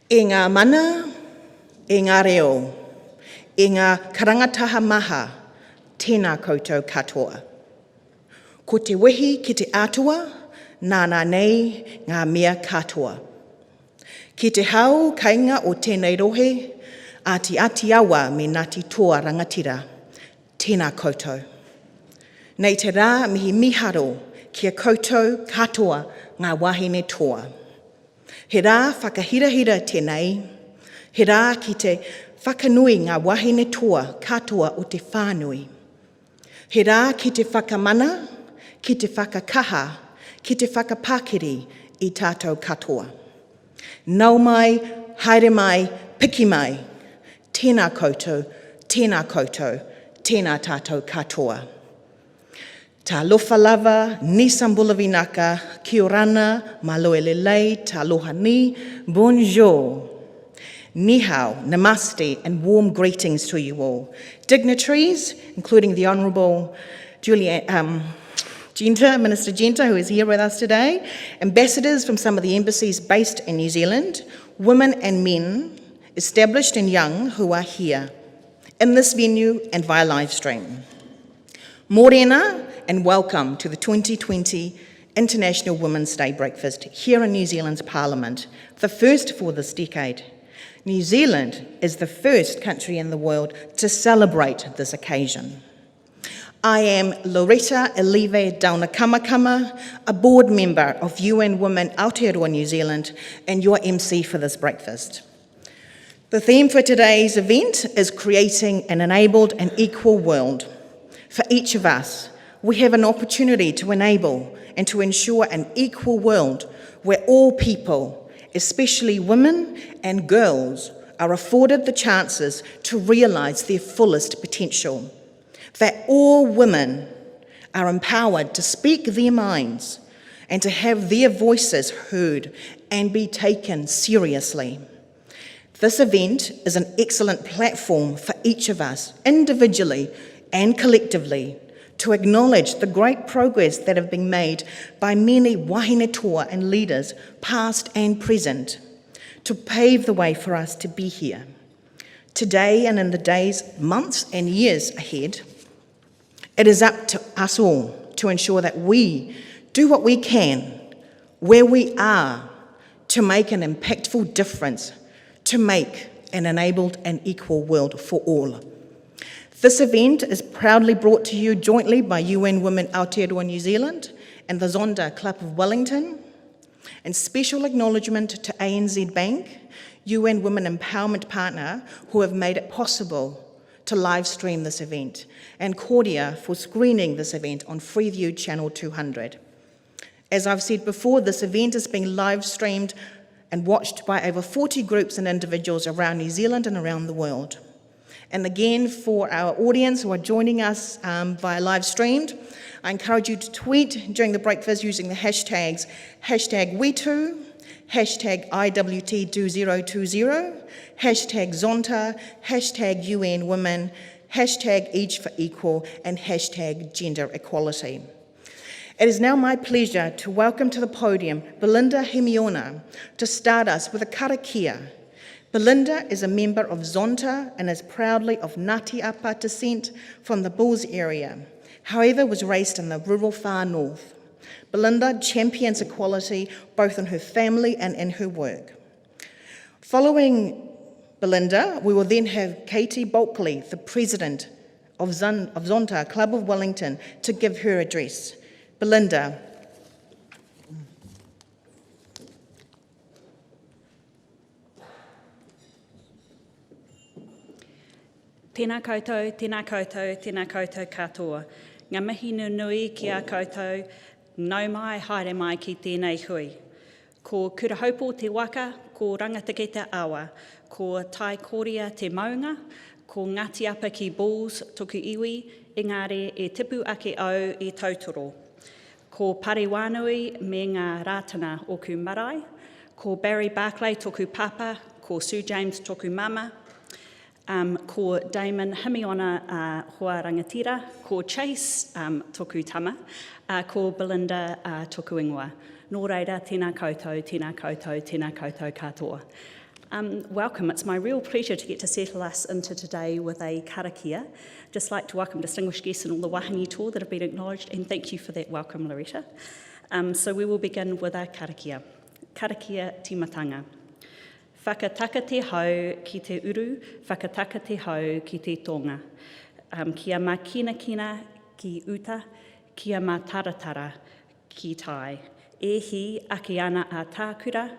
E ngā mana, e ngā reo, e ngā karangataha maha, tēnā koutou katoa. Ko te wehi ki te atua, nāna nei ngā mea katoa. Ki te hau kainga o tēnei rohe, ati awa me Ngāti Toa rangatira, tēnā koutou. Nei te rā mihi miharo kia koutou katoa ngā wahine toa. He rā whakahirahira tēnei, he rā ki te whakanui ngā wahine toa katoa o te whānui. He rā ki te whakamana, ki te whakakaha, ki te whakapākiri i tātou katoa. Nau mai, haere mai, piki mai, tēnā koutou, tēnā koutou, tēnā tātou katoa. Tā lofa lava, ni sambulavinaka, kia orana, maloe lelei, tā loha ni, bonjour. Ni hao, namaste, and warm greetings to you all. Dignitaries, including the Honourable Minister Genta, who is here with us today, ambassadors from some of the embassies based in New Zealand, women and men, established and young, who are here in this venue and via live stream. Morena, and welcome to the 2020 International Women's Day breakfast here in New Zealand's Parliament, the first for this decade. New Zealand is the first country in the world to celebrate this occasion. I am Loretta Elive Daunakamakama, a board member of UN Women Aotearoa New Zealand and your MC for this breakfast. The theme for today's event is creating an enabled and equal world. For each of us, we have an opportunity to enable and to ensure an equal world where all people, especially women and girls, are afforded the chances to realise their fullest potential. That all women are empowered to speak their minds and to have their voices heard and be taken seriously. This event is an excellent platform for each of us, individually and collectively, to acknowledge the great progress that have been made by many wahine toa and leaders, past and present, to pave the way for us to be here. Today and in the days, months and years ahead, it is up to us all to ensure that we do what we can, where we are, to make an impactful difference, to make an enabled and equal world for all. This event is proudly brought to you jointly by UN Women Aotearoa New Zealand and the Zonda Club of Wellington, and special acknowledgement to ANZ Bank, UN Women Empowerment Partner, who have made it possible to live stream this event, and Cordia for screening this event on Freeview Channel 200. As I've said before, this event is being live streamed and watched by over 40 groups and individuals around New Zealand and around the world. And again, for our audience who are joining us via live streamed, I encourage you to tweet during the breakfast using the hashtags #WeToo, #IWT2020, #Zonta, #UN Women, #Each for Equal, and #Gender Equality. It is now my pleasure to welcome to the podium Belinda Hemiona to start us with a karakia. Belinda is a member of Zonta and is proudly of Ngāti Apa descent from the Bulls area, however was raised in the rural far north. Belinda champions equality both in her family and in her work. Following Belinda, we will then have Katie Bulkley, the president of Zonta Club of Wellington, to give her address. Belinda. Tēnā koutou, tēnā koutou, tēnā koutou katoa. Ngā mihi nui ki a koutou, nau mai, haere mai ki tēnei hui. Ko kurahaupo te waka, ko rangatike te awa, ko tai korea te maunga, ko Ngāti Apa ki Bulls toku iwi, engari e tipu ake au e tautoro. Ko Pariwanui me ngā rātana o ku marae, ko Barry Barclay toku papa, ko Sue James toku mama, ko Damon Himiona hoa rangatira, ko Chase toku tama, ko Belinda toku ingoa. Nō reira, tēnā koutou, tēnā koutou, tēnā koutou katoa. Welcome. It's my real pleasure to get to settle us into today with a karakia. Just like to welcome distinguished guests and all the wahine tour that have been acknowledged, and thank you for that welcome, Loretta. So we will begin with our karakia. Karakia timatanga. Whakataka te hau ki te uru, whakataka te hau ki te tonga. Kia mā kina ki uta, kia mā taratara ki tai. E hi ake ana a tākura,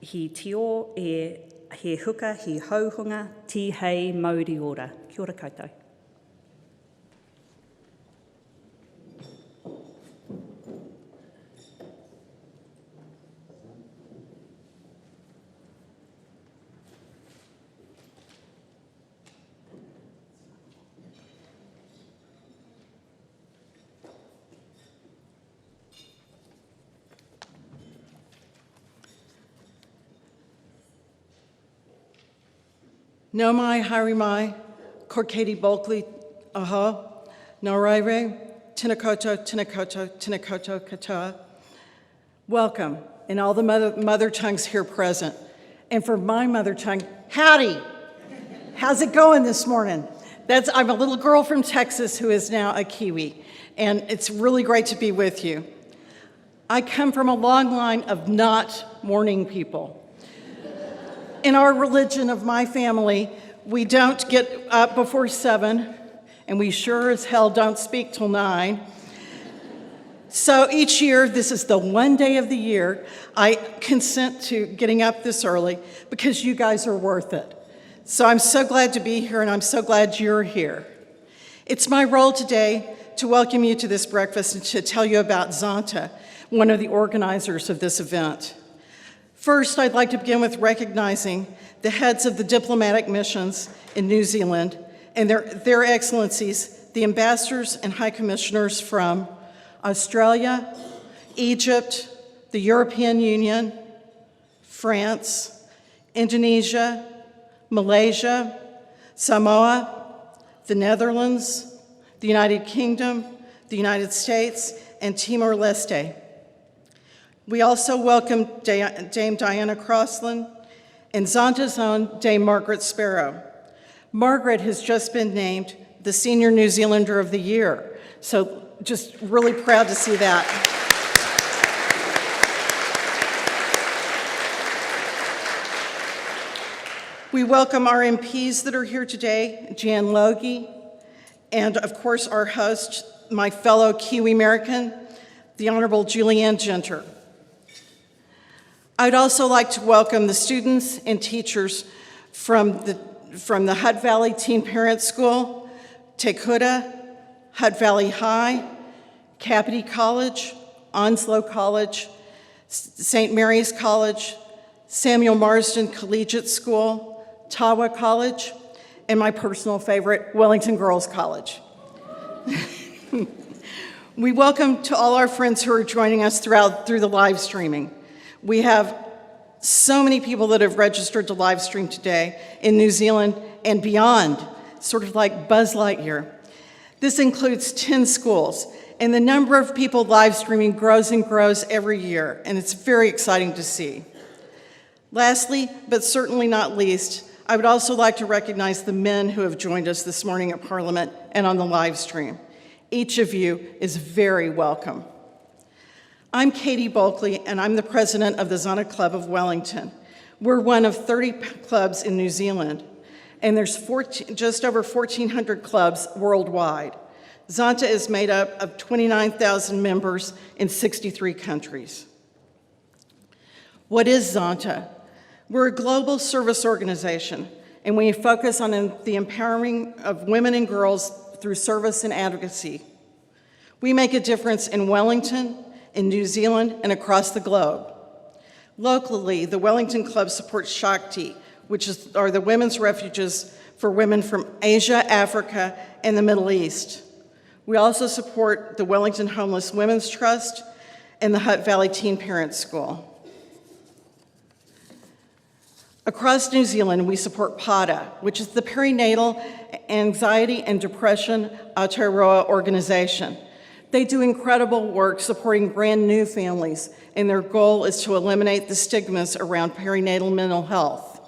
hi tio e he huka, hi hauhunga, ti hei mauri ora. Kia ora koutou. No mai, haere mai, ko Katie Bulkley, aha, no raiwe, tēnā koutou katoa. Welcome, and all the mother tongues here present. And for my mother tongue, howdy. How's it going this morning? I'm a little girl from Texas who is now a Kiwi, and it's really great to be with you. I come from a long line of not morning people. In our religion of my family, we don't get up before 7, and we sure as hell don't speak till 9. So each year, this is the one day of the year I consent to getting up this early because you guys are worth it. So I'm so glad to be here, and I'm so glad you're here. It's my role today to welcome you to this breakfast and to tell you about Zonta, one of the organizers of this event. First, I'd like to begin with recognizing the heads of the diplomatic missions in New Zealand and their excellencies, the ambassadors and high commissioners from Australia, Egypt, the European Union, France, Indonesia, Malaysia, Samoa, the Netherlands, the United Kingdom, the United States, and Timor-Leste. We also welcome Dame Diana Crossland and Zonta's own Dame Margaret Sparrow. Margaret has just been named the Senior New Zealander of the Year, so just really proud to see that. We welcome our MPs that are here today, Jan Logie, and of course our host, my fellow Kiwi American, the Honorable Julianne Genter. I'd also like to welcome the students and teachers from the Hutt Valley Teen Parent School, Te Kura, Hutt Valley High, Kapiti College, Onslow College, St. Mary's College, Samuel Marsden Collegiate School, Tawa College, and my personal favorite, Wellington Girls College. We welcome to all our friends who are joining us through the live streaming. We have so many people that have registered to live stream today in New Zealand and beyond, sort of like Buzz Lightyear. This includes 10 schools, and the number of people live streaming grows and grows every year, and it's very exciting to see. Lastly, but certainly not least, I would also like to recognize the men who have joined us this morning at Parliament and on the live stream. Each of you is very welcome. I'm Katie Bulkley, and I'm the president of the Zonta Club of Wellington. We're one of 30 clubs in New Zealand, and there's just over 1,400 clubs worldwide. Zonta is made up of 29,000 members in 63 countries. What is Zonta? We're a global service organization, and we focus on the empowering of women and girls through service and advocacy. We make a difference in Wellington, in New Zealand, and across the globe. Locally, the Wellington Club supports Shakti, which are the women's refuges for women from Asia, Africa, and the Middle East. We also support the Wellington Homeless Women's Trust and the Hutt Valley Teen Parent School. Across New Zealand, we support PADA, which is the Perinatal Anxiety and Depression Aotearoa organization. They do incredible work supporting brand new families, and their goal is to eliminate the stigmas around perinatal mental health.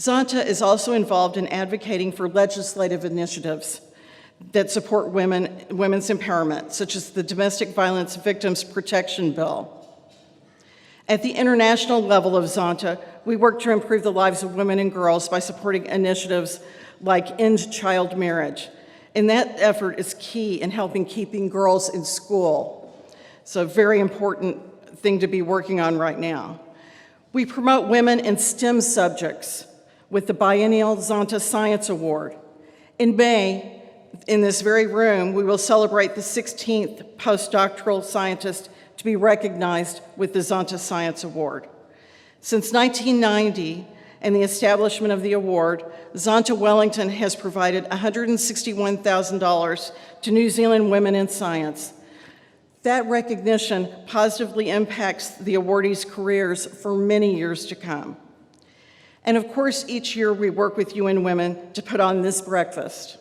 Zonta is also involved in advocating for legislative initiatives that support women's empowerment, such as the Domestic Violence Victims Protection Bill. At the international level of Zonta, we work to improve the lives of women and girls by supporting initiatives like End Child Marriage. And that effort is key in helping keeping girls in school. It's a very important thing to be working on right now. We promote women in STEM subjects with the biennial Zonta Science Award. In May, in this very room, we will celebrate the 16th postdoctoral scientist to be recognized with the Zonta Science Award. Since 1990 and the establishment of the award, Zonta Wellington has provided $161,000 to New Zealand women in science. That recognition positively impacts the awardees' careers for many years to come. And of course, each year we work with UN Women to put on this breakfast.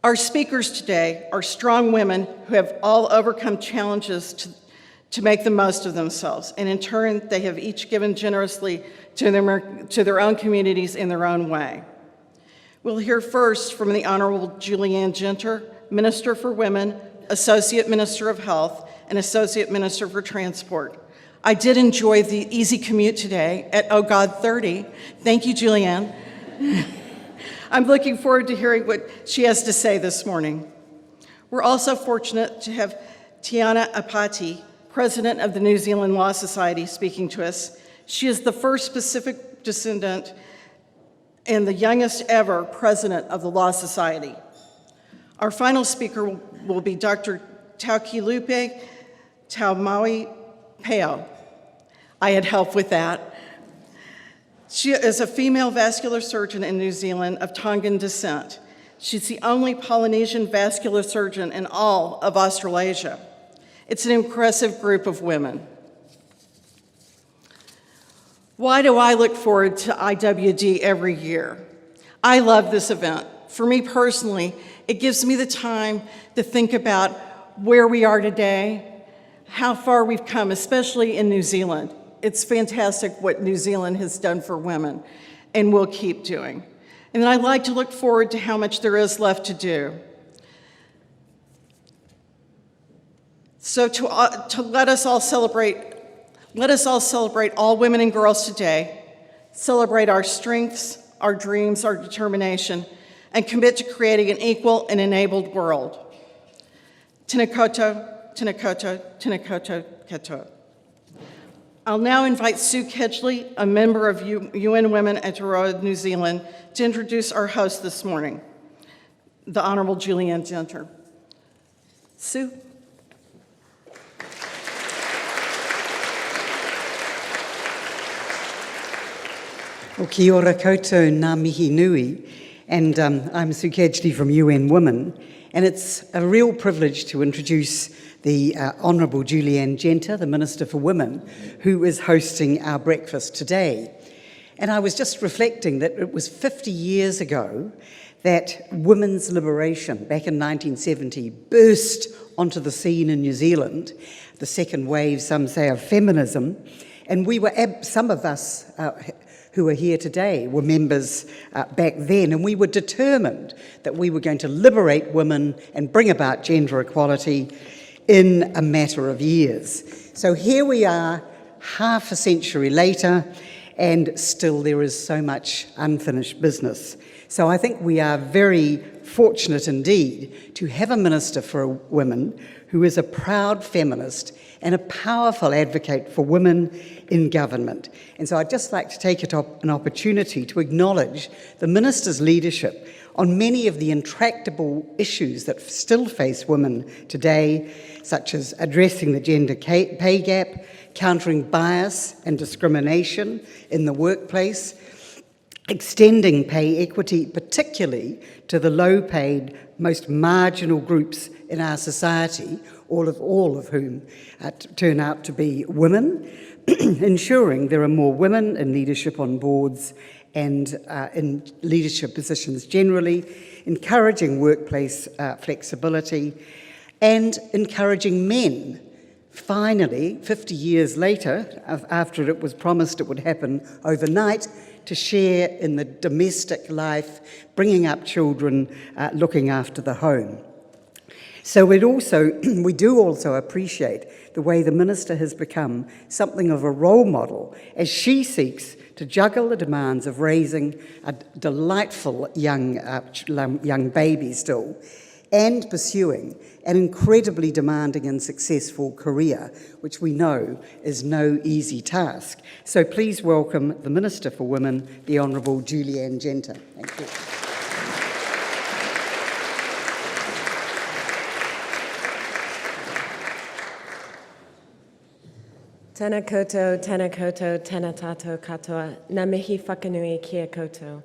Our speakers today are strong women who have all overcome challenges to make the most of themselves, and in turn, they have each given generously to their own communities in their own way. We'll hear first from the Honorable Julianne Genter, Minister for Women, Associate Minister of Health, and Associate Minister for Transport. I did enjoy the easy commute today at Oh God 30. Thank you, Julianne. I'm looking forward to hearing what she has to say this morning. We're also fortunate to have Tiana Apati, President of the New Zealand Law Society, speaking to us. She is the first Pacific descendant and the youngest ever president of the Law Society. Our final speaker will be Dr. Taukilupe Taumaui Peo. I had help with that. She is a female vascular surgeon in New Zealand of Tongan descent. She's the only Polynesian vascular surgeon in all of Australasia. It's an impressive group of women. Why do I look forward to IWD every year? I love this event. For me personally, it gives me the time to think about where we are today, how far we've come, especially in New Zealand. It's fantastic what New Zealand has done for women and will keep doing. And then I like to look forward to how much there is left to do. So to let us all celebrate all women and girls today, celebrate our strengths, our dreams, our determination, and commit to creating an equal and enabled world. Tēnā koutou, tēnā koutou, tēnā koutou katoa. I'll now invite Sue Kedgley, a member of UN Women at Aotearoa, New Zealand, to introduce our host this morning, the Honorable Julianne Genter. Sue. O kia ora koutou ngā mihi nui, and I'm Sue Kedgley from UN Women, and it's a real privilege to introduce the Honourable Julianne Genter, the Minister for Women, who is hosting our breakfast today. And I was just reflecting that it was 50 years ago that women's liberation, back in 1970, burst onto the scene in New Zealand, the second wave, some say, of feminism, and we were, some of us who are here today were members back then, and we were determined that we were going to liberate women and bring about gender equality in a matter of years. So here we are, half a century later, and still there is so much unfinished business. So I think we are very fortunate indeed to have a Minister for Women who is a proud feminist and a powerful advocate for women in government. And so I'd just like to take an opportunity to acknowledge the Minister's leadership on many of the intractable issues that still face women today, such as addressing the gender pay gap, countering bias and discrimination in the workplace, extending pay equity, particularly to the low-paid, most marginal groups in our society, all of whom turn out to be women, ensuring there are more women in leadership on boards and in leadership positions generally, encouraging workplace flexibility, and encouraging men, finally, 50 years later, after it was promised it would happen overnight, to share in the domestic life, bringing up children, looking after the home. So we do also appreciate the way the Minister has become something of a role model as she seeks to juggle the demands of raising a delightful young baby still, and pursuing an incredibly demanding and successful career, which we know is no easy task. So please welcome the Minister for Women, the Honourable Julianne Genter. Thank you. Tēnā koutou, tēnā koutou, tēnā tātou katoa. Nā mihi whakanui kia koutou.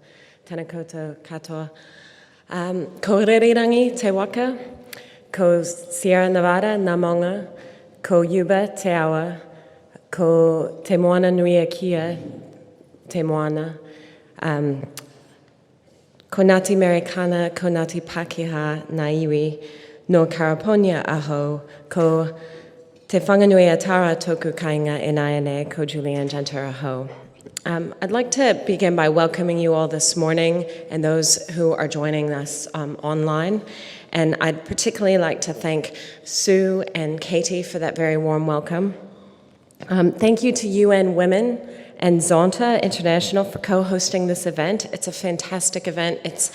Tēnā koutou katoa. Ko Ririrangi te waka, ko Sierra Nevada nā maunga, ko Yuba te awa, ko te moana nui a kia te moana, ko Ngāti Americana, ko Ngāti Pākehā nā iwi, no Karaponia aho, ko Te whanganui a tara tōku kāinga e nāiane ko Julianne Genter aho. I'd like to begin by welcoming you all this morning and those who are joining us online. And I'd particularly like to thank Sue and Katie for that very warm welcome. Thank you to UN Women and Zonta International for co-hosting this event. It's a fantastic event. It's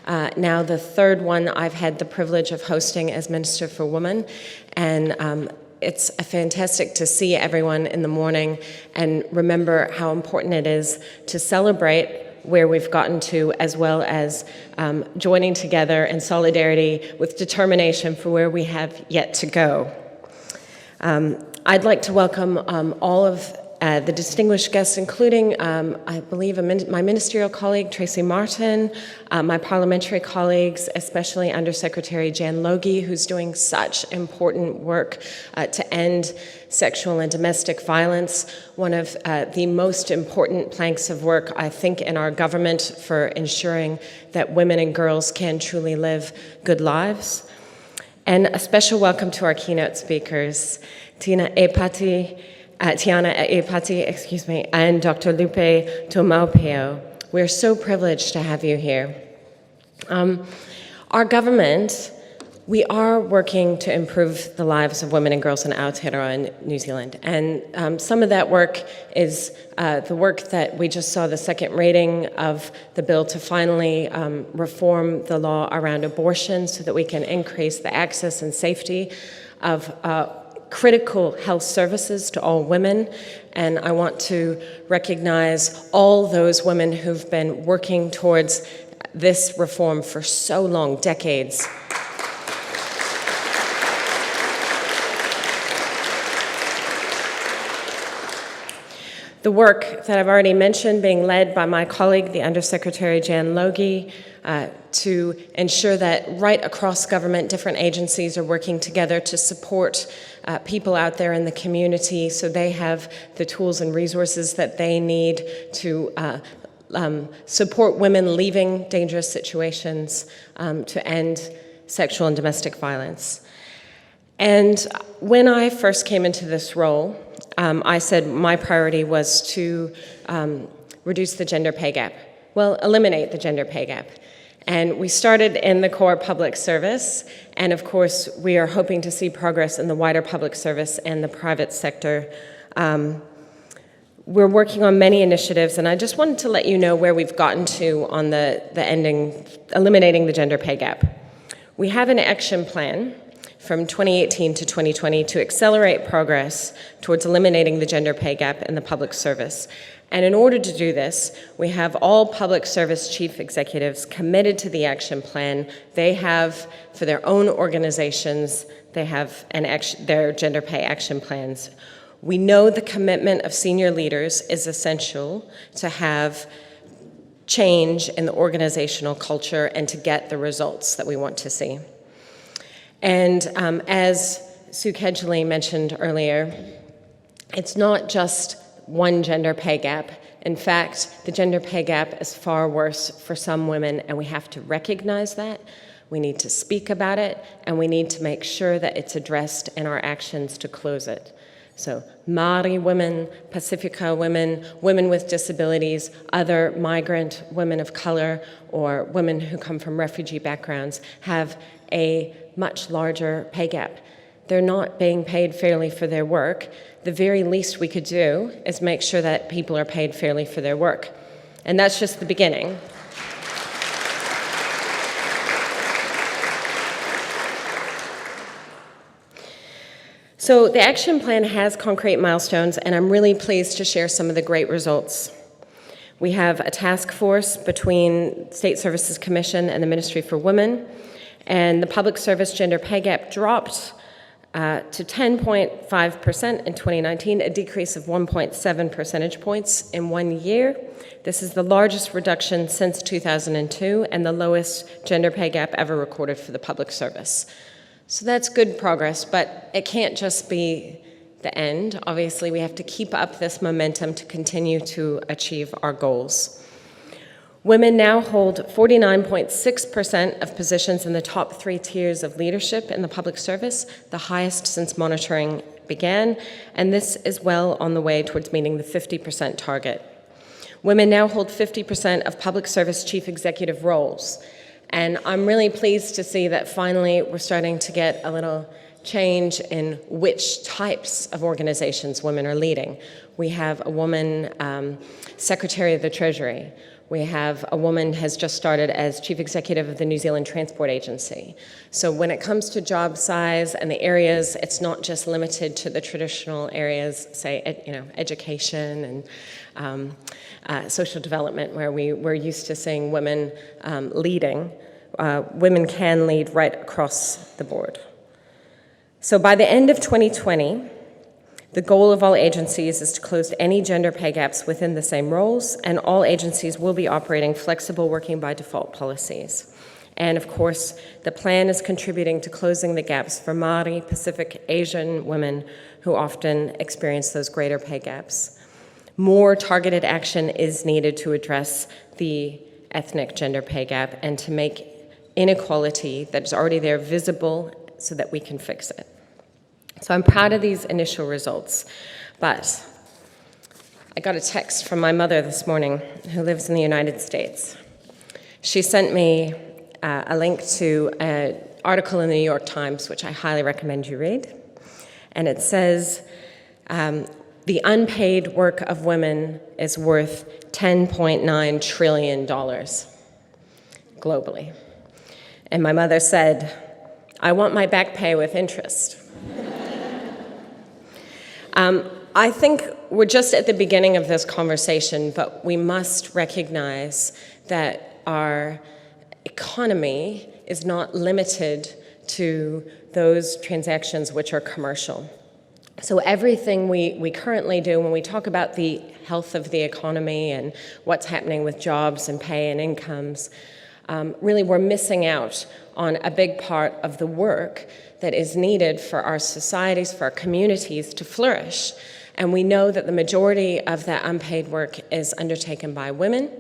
now the third one I've had the privilege of hosting as Minister for Women. And it's fantastic to see everyone in the morning and remember how important it is to celebrate where we've gotten to, as well as joining together in solidarity with determination for where we have yet to go. I'd like to welcome all of the distinguished guests, including, I believe, my ministerial colleague, Tracy Martin, my parliamentary colleagues, especially Undersecretary Jan Logie, who's doing such important work to end sexual and domestic violence, one of the most important planks of work, I think, in our government for ensuring that women and girls can truly live good lives. And a special welcome to our keynote speakers, Tiana Epati, and Dr. Lupe Tomaupeo. We're so privileged to have you here. Our government, we are working to improve the lives of women and girls in Aotearoa in New Zealand. And some of that work is the work that we just saw the second reading of the bill to finally reform the law around abortion so that we can increase the access and safety of critical health services to all women, and I want to recognize all those women who've been working towards this reform for so long, decades. The work that I've already mentioned being led by my colleague, the Undersecretary Jan Logie, to ensure that right across government, different agencies are working together to support people out there in the community so they have the tools and resources that they need to support women leaving dangerous situations to end sexual and domestic violence. And when I first came into this role, I said my priority was to reduce the gender pay gap. Well, eliminate the gender pay gap. And we started in the core public service, and of course, we are hoping to see progress in the wider public service and the private sector. We're working on many initiatives, and I just wanted to let you know where we've gotten to on eliminating the gender pay gap. We have an action plan from 2018 to 2020 to accelerate progress towards eliminating the gender pay gap in the public service. And in order to do this, we have all public service chief executives committed to the action plan. They have, for their own organizations, they have their gender pay action plans. We know the commitment of senior leaders is essential to have change in the organizational culture and to get the results that we want to see. And as Sue Kedgley mentioned earlier, it's not just one gender pay gap. In fact, the gender pay gap is far worse for some women, and we have to recognize that. We need to speak about it, and we need to make sure that it's addressed in our actions to close it. So Māori women, Pacifica women, women with disabilities, other migrant women of color, or women who come from refugee backgrounds have a much larger pay gap. They're not being paid fairly for their work. The very least we could do is make sure that people are paid fairly for their work. And that's just the beginning. So the action plan has concrete milestones, and I'm really pleased to share some of the great results. We have a task force between State Services Commission and the Ministry for Women, and the public service gender pay gap dropped to 10.5% in 2019, a decrease of 1.7 percentage points in 1 year. This is the largest reduction since 2002 and the lowest gender pay gap ever recorded for the public service. So that's good progress, but it can't just be the end. Obviously, we have to keep up this momentum to continue to achieve our goals. Women now hold 49.6% of positions in the top 3 tiers of leadership in the public service, the highest since monitoring began, and this is well on the way towards meeting the 50% target. Women now hold 50% of public service chief executive roles, and I'm really pleased to see that finally we're starting to get a little change in which types of organizations women are leading. We have a woman Secretary of the Treasury. We have a woman has just started as Chief Executive of the New Zealand Transport Agency. So when it comes to job size and the areas, it's not just limited to the traditional areas, say, education and social development, where we're used to seeing women leading. Women can lead right across the board. So by the end of 2020, the goal of all agencies is to close any gender pay gaps within the same roles, and all agencies will be operating flexible working by default policies. And of course, the plan is contributing to closing the gaps for Māori, Pacific, Asian women who often experience those greater pay gaps. More targeted action is needed to address the ethnic gender pay gap and to make inequality that is already there visible so that we can fix it. So I'm proud of these initial results, but I got a text from my mother this morning, who lives in the United States. She sent me a link to an article in the New York Times, which I highly recommend you read. And it says, the unpaid work of women is worth $10.9 trillion globally. And my mother said, I want my back pay with interest. I think we're just at the beginning of this conversation, but we must recognize that our economy is not limited to those transactions which are commercial. So everything we currently do when we talk about the health of the economy and what's happening with jobs and pay and incomes, really we're missing out on a big part of the work that is needed for our societies, for our communities to flourish. And we know that the majority of that unpaid work is undertaken by women,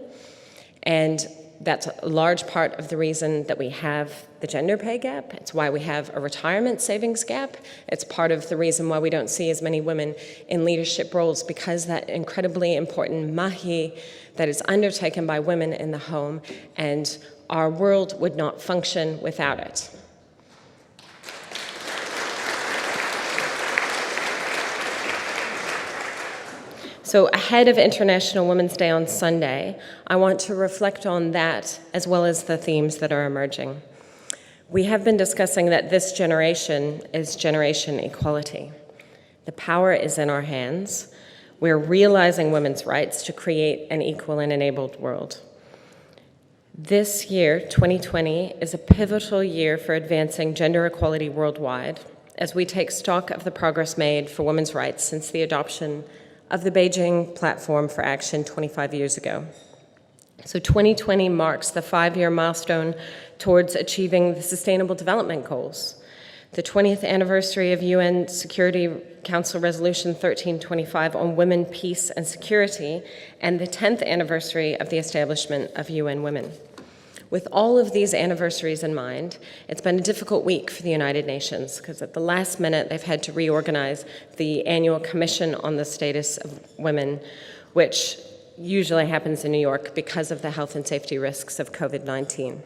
and that's a large part of the reason that we have the gender pay gap. It's why we have a retirement savings gap. It's part of the reason why we don't see as many women in leadership roles, because that incredibly important mahi that is undertaken by women in the home, and our world would not function without it. So ahead of International Women's Day on Sunday, I want to reflect on that as well as the themes that are emerging. We have been discussing that this generation is generation equality. The power is in our hands. We're realizing women's rights to create an equal and enabled world. This year, 2020, is a pivotal year for advancing gender equality worldwide as we take stock of the progress made for women's rights since the adoption of the Beijing Platform for Action 25 years ago. So 2020 marks the 5-year milestone towards achieving the Sustainable Development Goals, the 20th anniversary of UN Security Council Resolution 1325 on women, peace, and security, and the 10th anniversary of the establishment of UN Women. With all of these anniversaries in mind, it's been a difficult week for the United Nations because at the last minute they've had to reorganize the annual Commission on the Status of Women, which usually happens in New York because of the health and safety risks of COVID-19.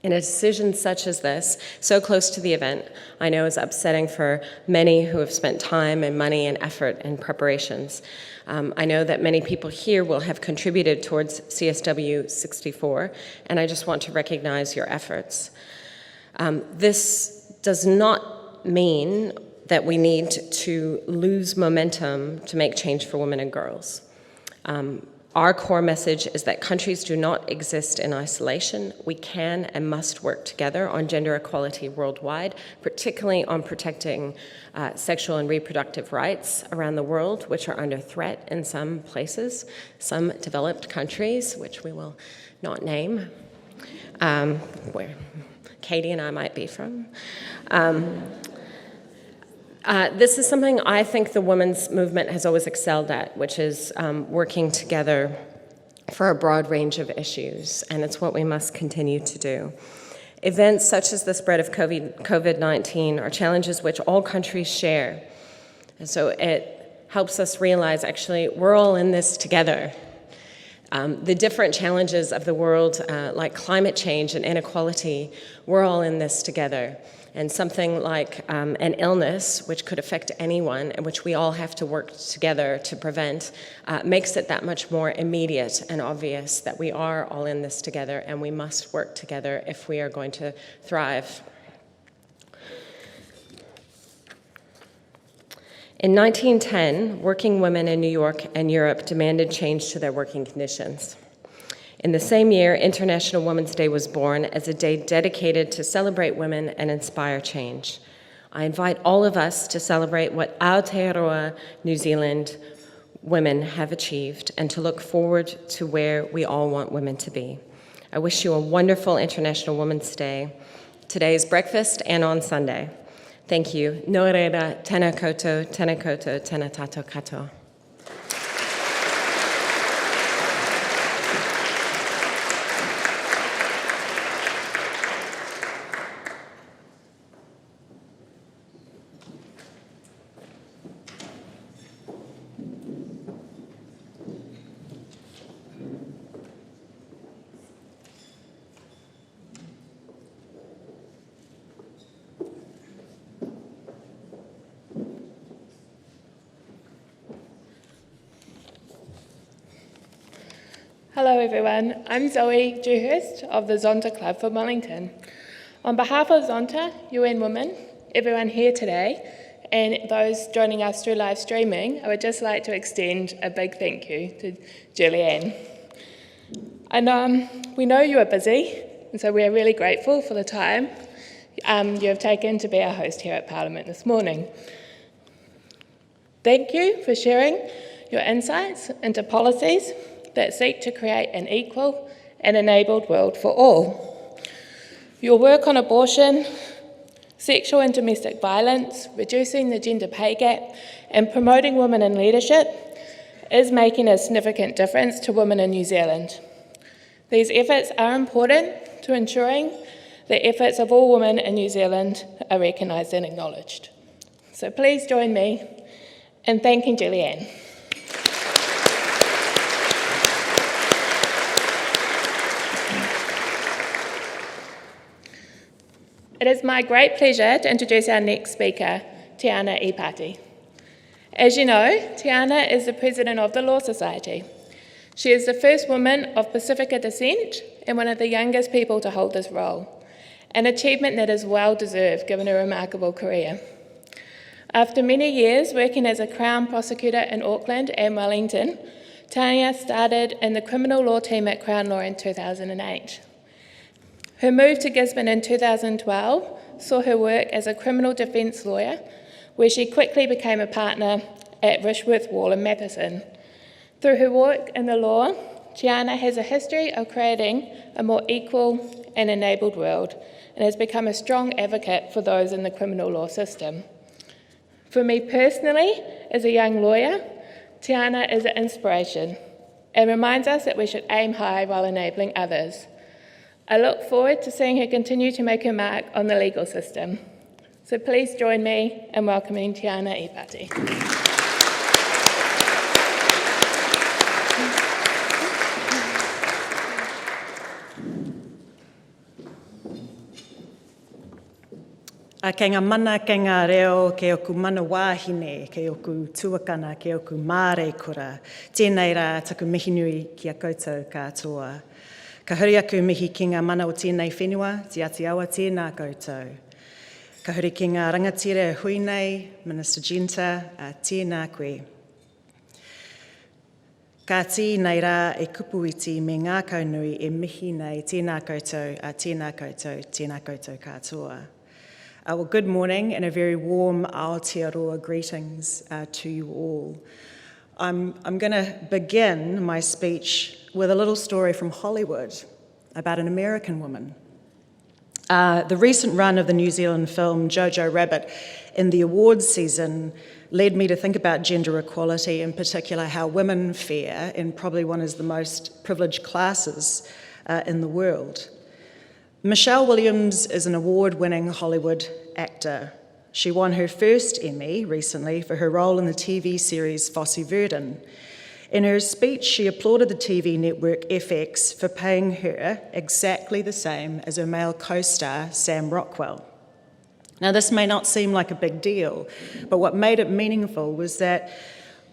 And a decision such as this, so close to the event, I know is upsetting for many who have spent time and money and effort in preparations. I know that many people here will have contributed towards CSW 64, and I just want to recognize your efforts. This does not mean that we need to lose momentum to make change for women and girls. Our core message is that countries do not exist in isolation. We can and must work together on gender equality worldwide, particularly on protecting sexual and reproductive rights around the world, which are under threat in some places, some developed countries, which we will not name, where Katie and I might be from. This is something I think the women's movement has always excelled at, which is working together for a broad range of issues, and it's what we must continue to do. Events such as the spread of COVID-19 are challenges which all countries share, and so it helps us realize, actually, we're all in this together. The different challenges of the world, like climate change and inequality, we're all in this together. And something like an illness, which could affect anyone, and which we all have to work together to prevent, makes it that much more immediate and obvious that we are all in this together, and we must work together if we are going to thrive. In 1910, working women in New York and Europe demanded change to their working conditions. In the same year, International Women's Day was born as a day dedicated to celebrate women and inspire change. I invite all of us to celebrate what Aotearoa New Zealand women have achieved and to look forward to where we all want women to be. I wish you a wonderful International Women's Day, today's breakfast and on Sunday. Thank you. No reira, tēnā koutou, tēnā tātou katoa. Hello everyone, I'm Zoe Dewhurst of the Zonta Club for Wellington. On behalf of Zonta, UN Women, everyone here today, and those joining us through live streaming, I would just like to extend a big thank you to Julianne. We know you are busy, and so we are really grateful for the time you have taken to be our host here at Parliament this morning. Thank you for sharing your insights into policies that seek to create an equal and enabled world for all. Your work on abortion, sexual and domestic violence, reducing the gender pay gap, and promoting women in leadership is making a significant difference to women in New Zealand. These efforts are important to ensuring the efforts of all women in New Zealand are recognised and acknowledged. So please join me in thanking Julianne. It is my great pleasure to introduce our next speaker, Tiana Ipati. As you know, Tiana is the president of the Law Society. She is the first woman of Pacifica descent and one of the youngest people to hold this role, an achievement that is well deserved given her remarkable career. After many years working as a Crown prosecutor in Auckland and Wellington, Tiana started in the criminal law team at Crown Law in 2008. Her move to Gisborne in 2012 saw her work as a criminal defence lawyer, where she quickly became a partner at Rishworth, Wall and Matheson. Through her work in the law, Tiana has a history of creating a more equal and enabled world and has become a strong advocate for those in the criminal law system. For me personally, as a young lawyer, Tiana is an inspiration and reminds us that we should aim high while enabling others. I look forward to seeing her continue to make her mark on the legal system. So please join me in welcoming Tiana Ipati. Kei ngā mana, kei ngā reo, kei oku mana wāhine, kei oku tuakana, kei oku mārei kura. Tēnei rā, taku mihi nui ki a koutou katoa. Ka huri aku mihi ki ngā mana o tēnei whenua, te ati awa tēnā koutou. Ka huri ki ngā rangatira hui nei, Minister Genta, tēnā koe. Ka tī nei rā e kupuiti me ngā kaunui e mihi nei tēnā koutou, tēnā koutou, tēnā koutou katoa. Well, good morning and a very warm Aotearoa greetings to you all. I'm going to begin my speech with a little story from Hollywood about an American woman. The recent run of the New Zealand film Jojo Rabbit in the awards season led me to think about gender equality, in particular how women fare in probably one of the most privileged classes in the world. Michelle Williams is an award-winning Hollywood actor. She won her first Emmy recently for her role in the TV series Fosse Verdon. In her speech, she applauded the TV network FX for paying her exactly the same as her male co-star Sam Rockwell. Now, this may not seem like a big deal, but what made it meaningful was that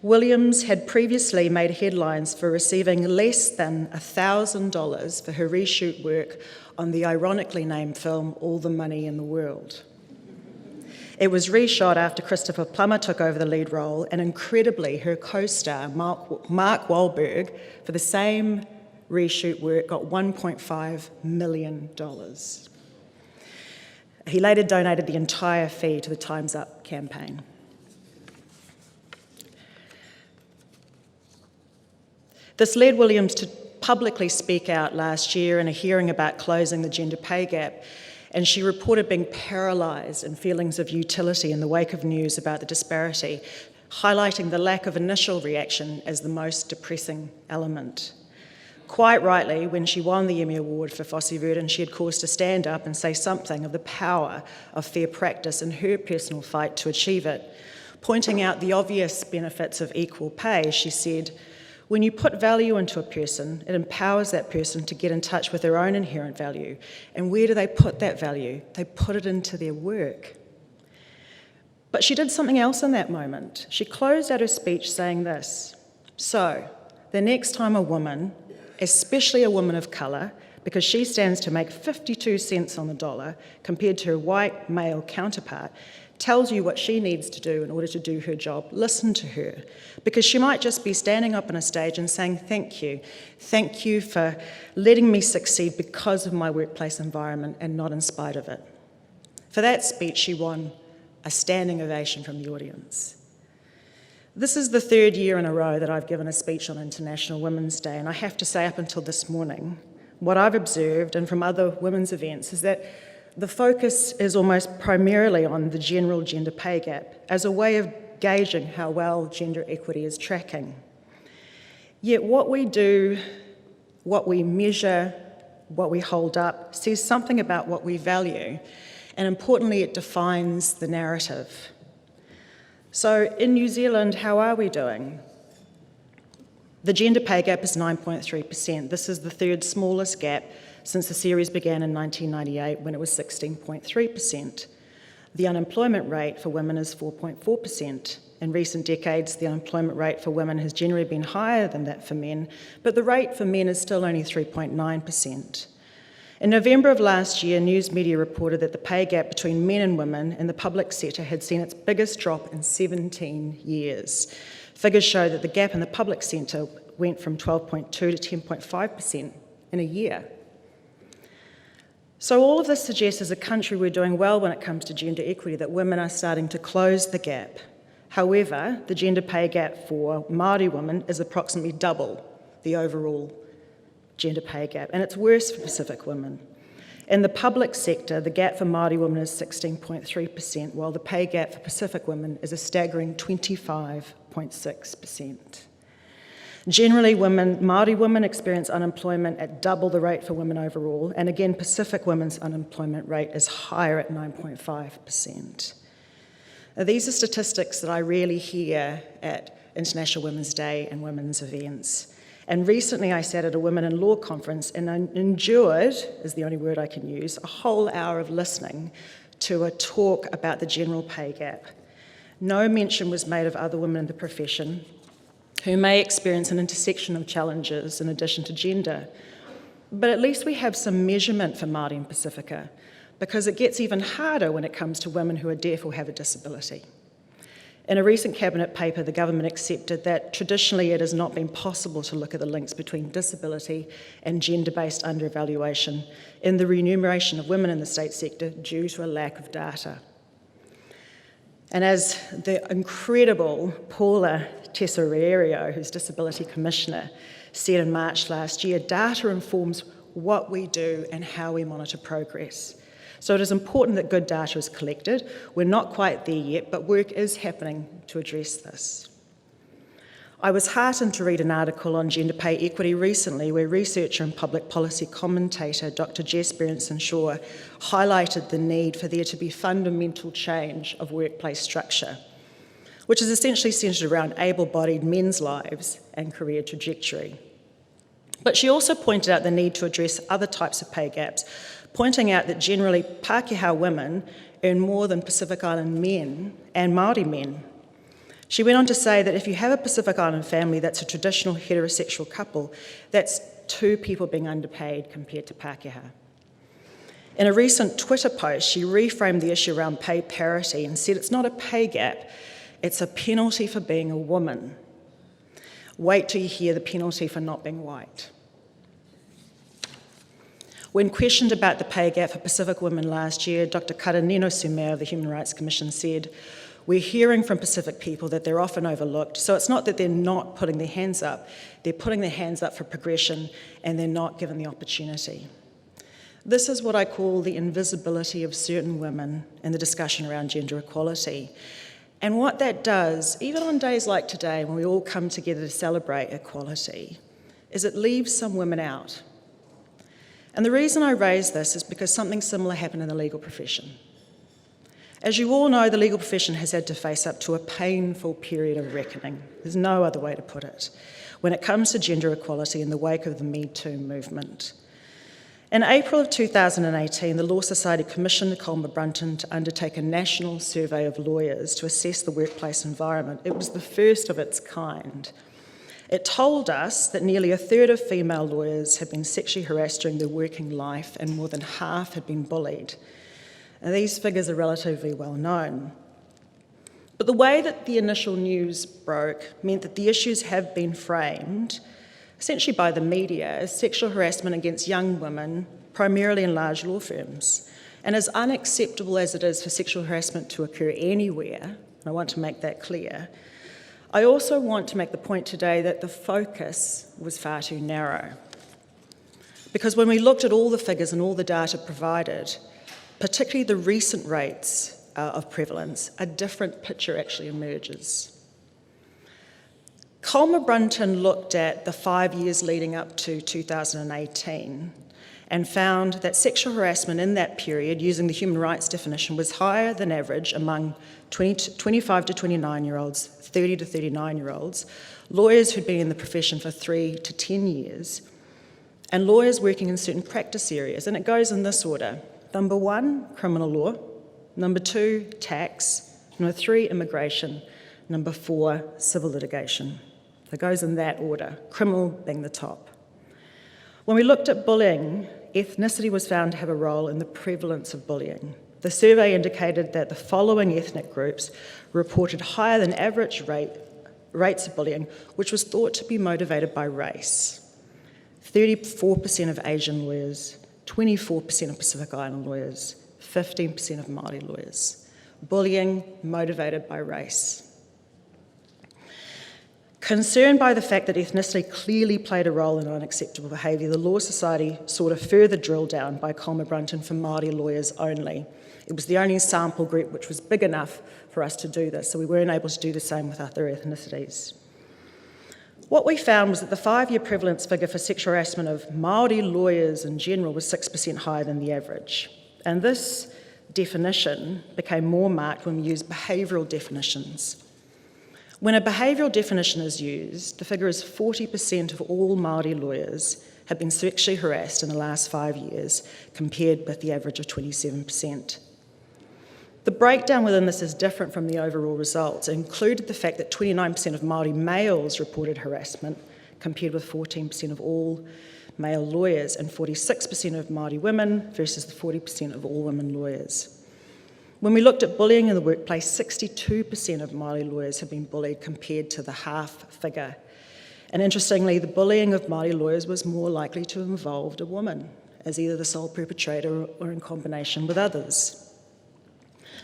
Williams had previously made headlines for receiving less than $1,000 for her reshoot work on the ironically named film All the Money in the World. It was reshot after Christopher Plummer took over the lead role, and incredibly, her co-star, Mark Wahlberg, for the same reshoot work, got $1.5 million. He later donated the entire fee to the Time's Up campaign. This led Williams to publicly speak out last year in a hearing about closing the gender pay gap, and she reported being paralysed in feelings of utility in the wake of news about the disparity, highlighting the lack of initial reaction as the most depressing element. Quite rightly, when she won the Emmy Award for Fosse Verdon, she had cause to stand up and say something of the power of fair practice in her personal fight to achieve it. Pointing out the obvious benefits of equal pay, she said, "When you put value into a person, it empowers that person to get in touch with their own inherent value. And where do they put that value? They put it into their work." But she did something else in that moment. She closed out her speech saying this: "So, the next time a woman, especially a woman of colour, because she stands to make 52 cents on the dollar compared to her white male counterpart, tells you what she needs to do in order to do her job, listen to her. Because she might just be standing up on a stage and saying, thank you for letting me succeed because of my workplace environment and not in spite of it." For that speech, she won a standing ovation from the audience. This is the third year in a row that I've given a speech on International Women's Day, and I have to say up until this morning, what I've observed and from other women's events is that the focus is almost primarily on the general gender pay gap as a way of gauging how well gender equity is tracking. Yet what we do, what we measure, what we hold up, says something about what we value, and importantly, it defines the narrative. So in New Zealand, how are we doing? The gender pay gap is 9.3%. This is the third smallest gap since the series began in 1998, when it was 16.3%. The unemployment rate for women is 4.4%. In recent decades, the unemployment rate for women has generally been higher than that for men, but the rate for men is still only 3.9%. In November of last year, news media reported that the pay gap between men and women in the public sector had seen its biggest drop in 17 years. Figures show that the gap in the public sector went from 12.2 to 10.5% in a year. So all of this suggests as a country we're doing well when it comes to gender equity, that women are starting to close the gap. However, the gender pay gap for Māori women is approximately double the overall gender pay gap, and it's worse for Pacific women. In the public sector, the gap for Māori women is 16.3%, while the pay gap for Pacific women is a staggering 25.6%. Generally, Māori women experience unemployment at double the rate for women overall, and again, Pacific women's unemployment rate is higher at 9.5%. Now, these are statistics that I rarely hear at International Women's Day and women's events. And recently I sat at a Women in Law conference and I endured, is the only word I can use, a whole hour of listening to a talk about the general pay gap. No mention was made of other women in the profession who may experience an intersection of challenges in addition to gender. But at least we have some measurement for Māori and Pacifica, because it gets even harder when it comes to women who are deaf or have a disability. In a recent cabinet paper, the government accepted that traditionally it has not been possible to look at the links between disability and gender-based underevaluation in the remuneration of women in the state sector due to a lack of data. And as the incredible Paula Tesorerio, who's Disability Commissioner, said in March last year, data informs what we do and how we monitor progress. So it is important that good data is collected. We're not quite there yet, but work is happening to address this. I was heartened to read an article on gender pay equity recently where researcher and public policy commentator Dr. Jess Berendsen-Shaw highlighted the need for there to be fundamental change of workplace structure, which is essentially centred around able-bodied men's lives and career trajectory. But she also pointed out the need to address other types of pay gaps, pointing out that generally Pākehā women earn more than Pacific Island men and Māori men. She went on to say that if you have a Pacific Island family that's a traditional heterosexual couple, that's 2 people being underpaid compared to Pākehā. In a recent Twitter post, she reframed the issue around pay parity and said it's not a pay gap, it's a penalty for being a woman. Wait till you hear the penalty for not being white. When questioned about the pay gap for Pacific women last year, Dr. Karanino Sumeo of the Human Rights Commission said, "We're hearing from Pacific people that they're often overlooked, so it's not that they're not putting their hands up, they're putting their hands up for progression and they're not given the opportunity." This is what I call the invisibility of certain women in the discussion around gender equality. And what that does, even on days like today when we all come together to celebrate equality, is it leaves some women out. And the reason I raise this is because something similar happened in the legal profession. As you all know, the legal profession has had to face up to a painful period of reckoning. There's no other way to put it, when it comes to gender equality in the wake of the Me Too movement. In April of 2018, the Law Society commissioned Colma Brunton to undertake a national survey of lawyers to assess the workplace environment. It was the first of its kind. It told us that nearly a third of female lawyers had been sexually harassed during their working life and more than half had been bullied. And these figures are relatively well known. But the way that the initial news broke meant that the issues have been framed, essentially by the media, as sexual harassment against young women, primarily in large law firms. And as unacceptable as it is for sexual harassment to occur anywhere, and I want to make that clear, I also want to make the point today that the focus was far too narrow. Because when we looked at all the figures and all the data provided, particularly the recent rates of prevalence, a different picture actually emerges. Colma Brunton looked at the 5 years leading up to 2018 and found that sexual harassment in that period, using the human rights definition, was higher than average among 25 to 29-year-olds, 30 to 39-year-olds, lawyers who'd been in the profession for 3 to 10 years, and lawyers working in certain practice areas. And it goes in this order. Number 1, criminal law. Number 2, tax. Number 3, immigration. Number 4, civil litigation. It goes in that order, criminal being the top. When we looked at bullying, ethnicity was found to have a role in the prevalence of bullying. The survey indicated that the following ethnic groups reported higher than average rates of bullying, which was thought to be motivated by race. 34% of Asian lawyers, 24% of Pacific Island lawyers, 15% of Māori lawyers. Bullying motivated by race. Concerned by the fact that ethnicity clearly played a role in unacceptable behaviour, the Law Society sought a further drill down by Colma Brunton for Māori lawyers only. It was the only sample group which was big enough for us to do this, so we weren't able to do the same with other ethnicities. What we found was that the 5-year prevalence figure for sexual harassment of Māori lawyers in general was 6% higher than the average. And this definition became more marked when we used behavioural definitions. When a behavioural definition is used, the figure is 40% of all Māori lawyers have been sexually harassed in the last 5 years, compared with the average of 27%. The breakdown within this is different from the overall results. It included the fact that 29% of Māori males reported harassment, compared with 14% of all male lawyers, and 46% of Māori women versus the 40% of all women lawyers. When we looked at bullying in the workplace, 62% of Māori lawyers have been bullied, compared to the half figure. And interestingly, the bullying of Māori lawyers was more likely to have involved a woman, as either the sole perpetrator or in combination with others.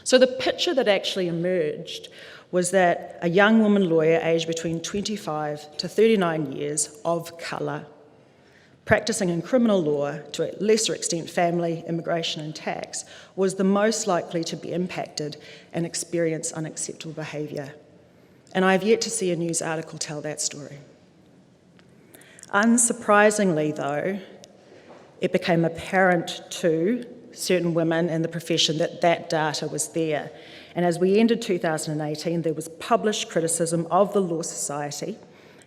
So the picture that actually emerged was that a young woman lawyer aged between 25 to 39 years of colour, practising in criminal law, to a lesser extent family, immigration and tax, was the most likely to be impacted and experience unacceptable behaviour. And I have yet to see a news article tell that story. Unsurprisingly, though, it became apparent to certain women in the profession that that data was there. And as we ended 2018, there was published criticism of the Law Society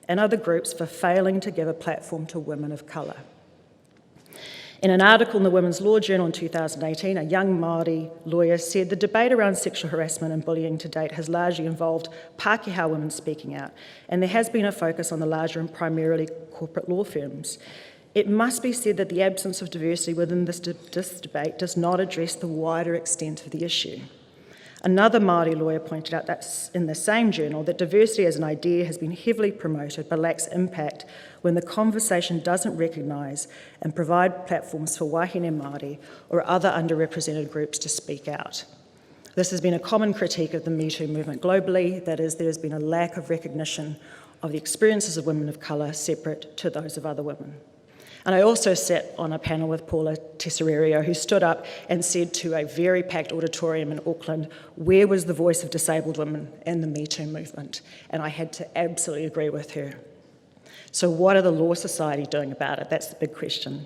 and other groups for failing to give a platform to women of colour. In an article in the Women's Law Journal in 2018, a young Māori lawyer said the debate around sexual harassment and bullying to date has largely involved Pākehā women speaking out, and there has been a focus on the larger and primarily corporate law firms. It must be said that the absence of diversity within this debate does not address the wider extent of the issue. Another Māori lawyer pointed out that in the same journal that diversity as an idea has been heavily promoted but lacks impact when the conversation doesn't recognise and provide platforms for wahine Māori or other underrepresented groups to speak out. This has been a common critique of the Me Too movement globally, that is, there has been a lack of recognition of the experiences of women of colour separate to those of other women. And I also sat on a panel with Paula Tesoriero, who stood up and said to a very packed auditorium in Auckland, where was the voice of disabled women in the Me Too movement? And I had to absolutely agree with her. So what are the Law Society doing about it? That's the big question.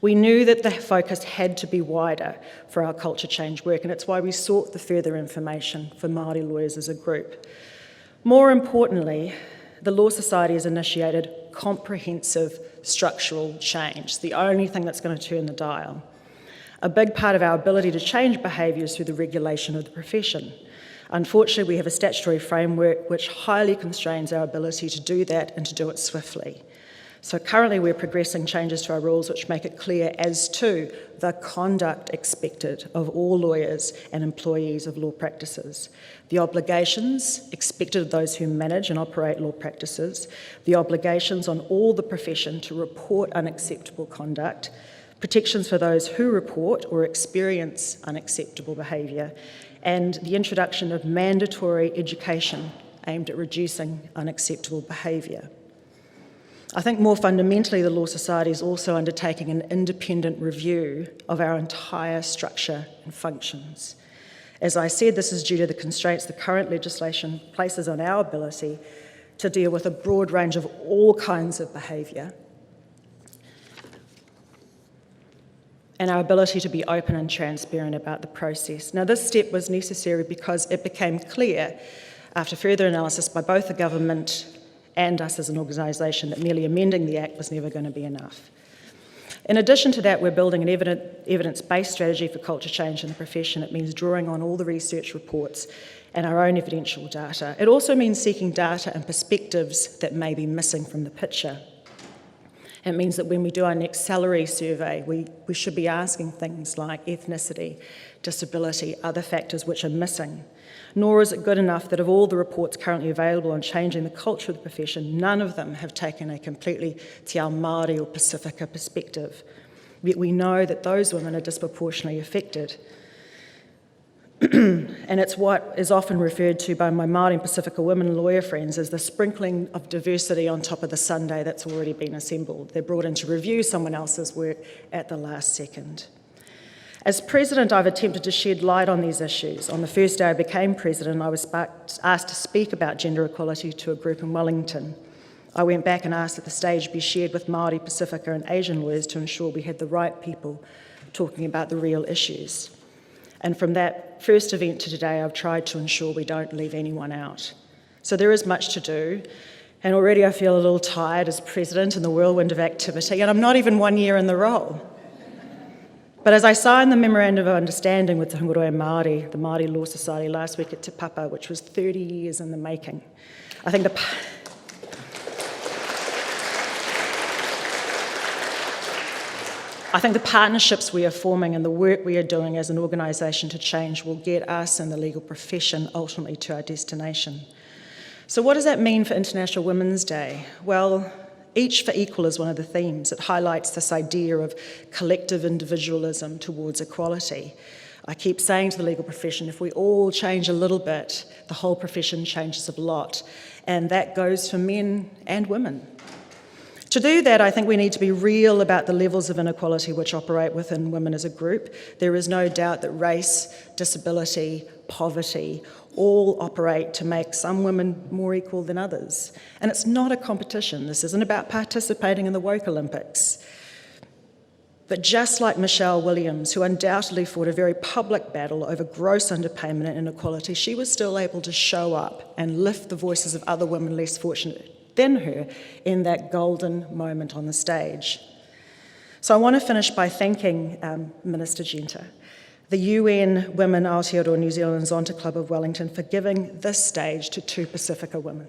We knew that the focus had to be wider for our culture change work, and it's why we sought the further information for Māori lawyers as a group. More importantly, the Law Society has initiated comprehensive structural change, the only thing that's going to turn the dial. A big part of our ability to change behaviour is through the regulation of the profession. Unfortunately, we have a statutory framework which highly constrains our ability to do that and to do it swiftly. So currently we're progressing changes to our rules which make it clear as to the conduct expected of all lawyers and employees of law practices, the obligations expected of those who manage and operate law practices, the obligations on all the profession to report unacceptable conduct, protections for those who report or experience unacceptable behaviour, and the introduction of mandatory education aimed at reducing unacceptable behaviour. I think more fundamentally, the Law Society is also undertaking an independent review of our entire structure and functions. As I said, this is due to the constraints the current legislation places on our ability to deal with a broad range of all kinds of behaviour, and our ability to be open and transparent about the process. Now, this step was necessary because it became clear, after further analysis by both the government and us as an organisation, that merely amending the Act was never going to be enough. In addition to that, we're building an evidence-based strategy for culture change in the profession. It means drawing on all the research reports and our own evidential data. It also means seeking data and perspectives that may be missing from the picture. It means that when we do our next salary survey, we should be asking things like ethnicity, disability, other factors which are missing. Nor is it good enough that of all the reports currently available on changing the culture of the profession, none of them have taken a completely te ao Māori or Pacifica perspective. Yet we know that those women are disproportionately affected. And it's what is often referred to by my Māori and Pacifica women lawyer friends as the sprinkling of diversity on top of the sundae that's already been assembled. They're brought in to review someone else's work at the last second. As president, I've attempted to shed light on these issues. On the first day I became president, I was asked to speak about gender equality to a group in Wellington. I went back and asked that the stage be shared with Māori, Pacifica and Asian lawyers to ensure we had the right people talking about the real issues. And from that first event to today, I've tried to ensure we don't leave anyone out. So there is much to do, and already I feel a little tired as president in the whirlwind of activity, and I'm not even 1 year in the role. But as I signed the Memorandum of Understanding with Te Hunguroi Māori, the Māori Law Society, last week at Te Papa, which was 30 years in the making, I think the partnerships we are forming and the work we are doing as an organisation to change will get us and the legal profession ultimately to our destination. So what does that mean for International Women's Day? Well, Each for Equal is one of the themes. It highlights this idea of collective individualism towards equality. I keep saying to the legal profession, if we all change a little bit, the whole profession changes a lot. And that goes for men and women. To do that, I think we need to be real about the levels of inequality which operate within women as a group. There is no doubt that race, disability, poverty all operate to make some women more equal than others. And it's not a competition. This isn't about participating in the woke Olympics. But just like Michelle Williams, who undoubtedly fought a very public battle over gross underpayment and inequality, she was still able to show up and lift the voices of other women less fortunate than her in that golden moment on the stage. So I want to finish by thanking Minister Genter, the UN Women Aotearoa New Zealand Zonta Club of Wellington for giving this stage to 2 Pacifica women.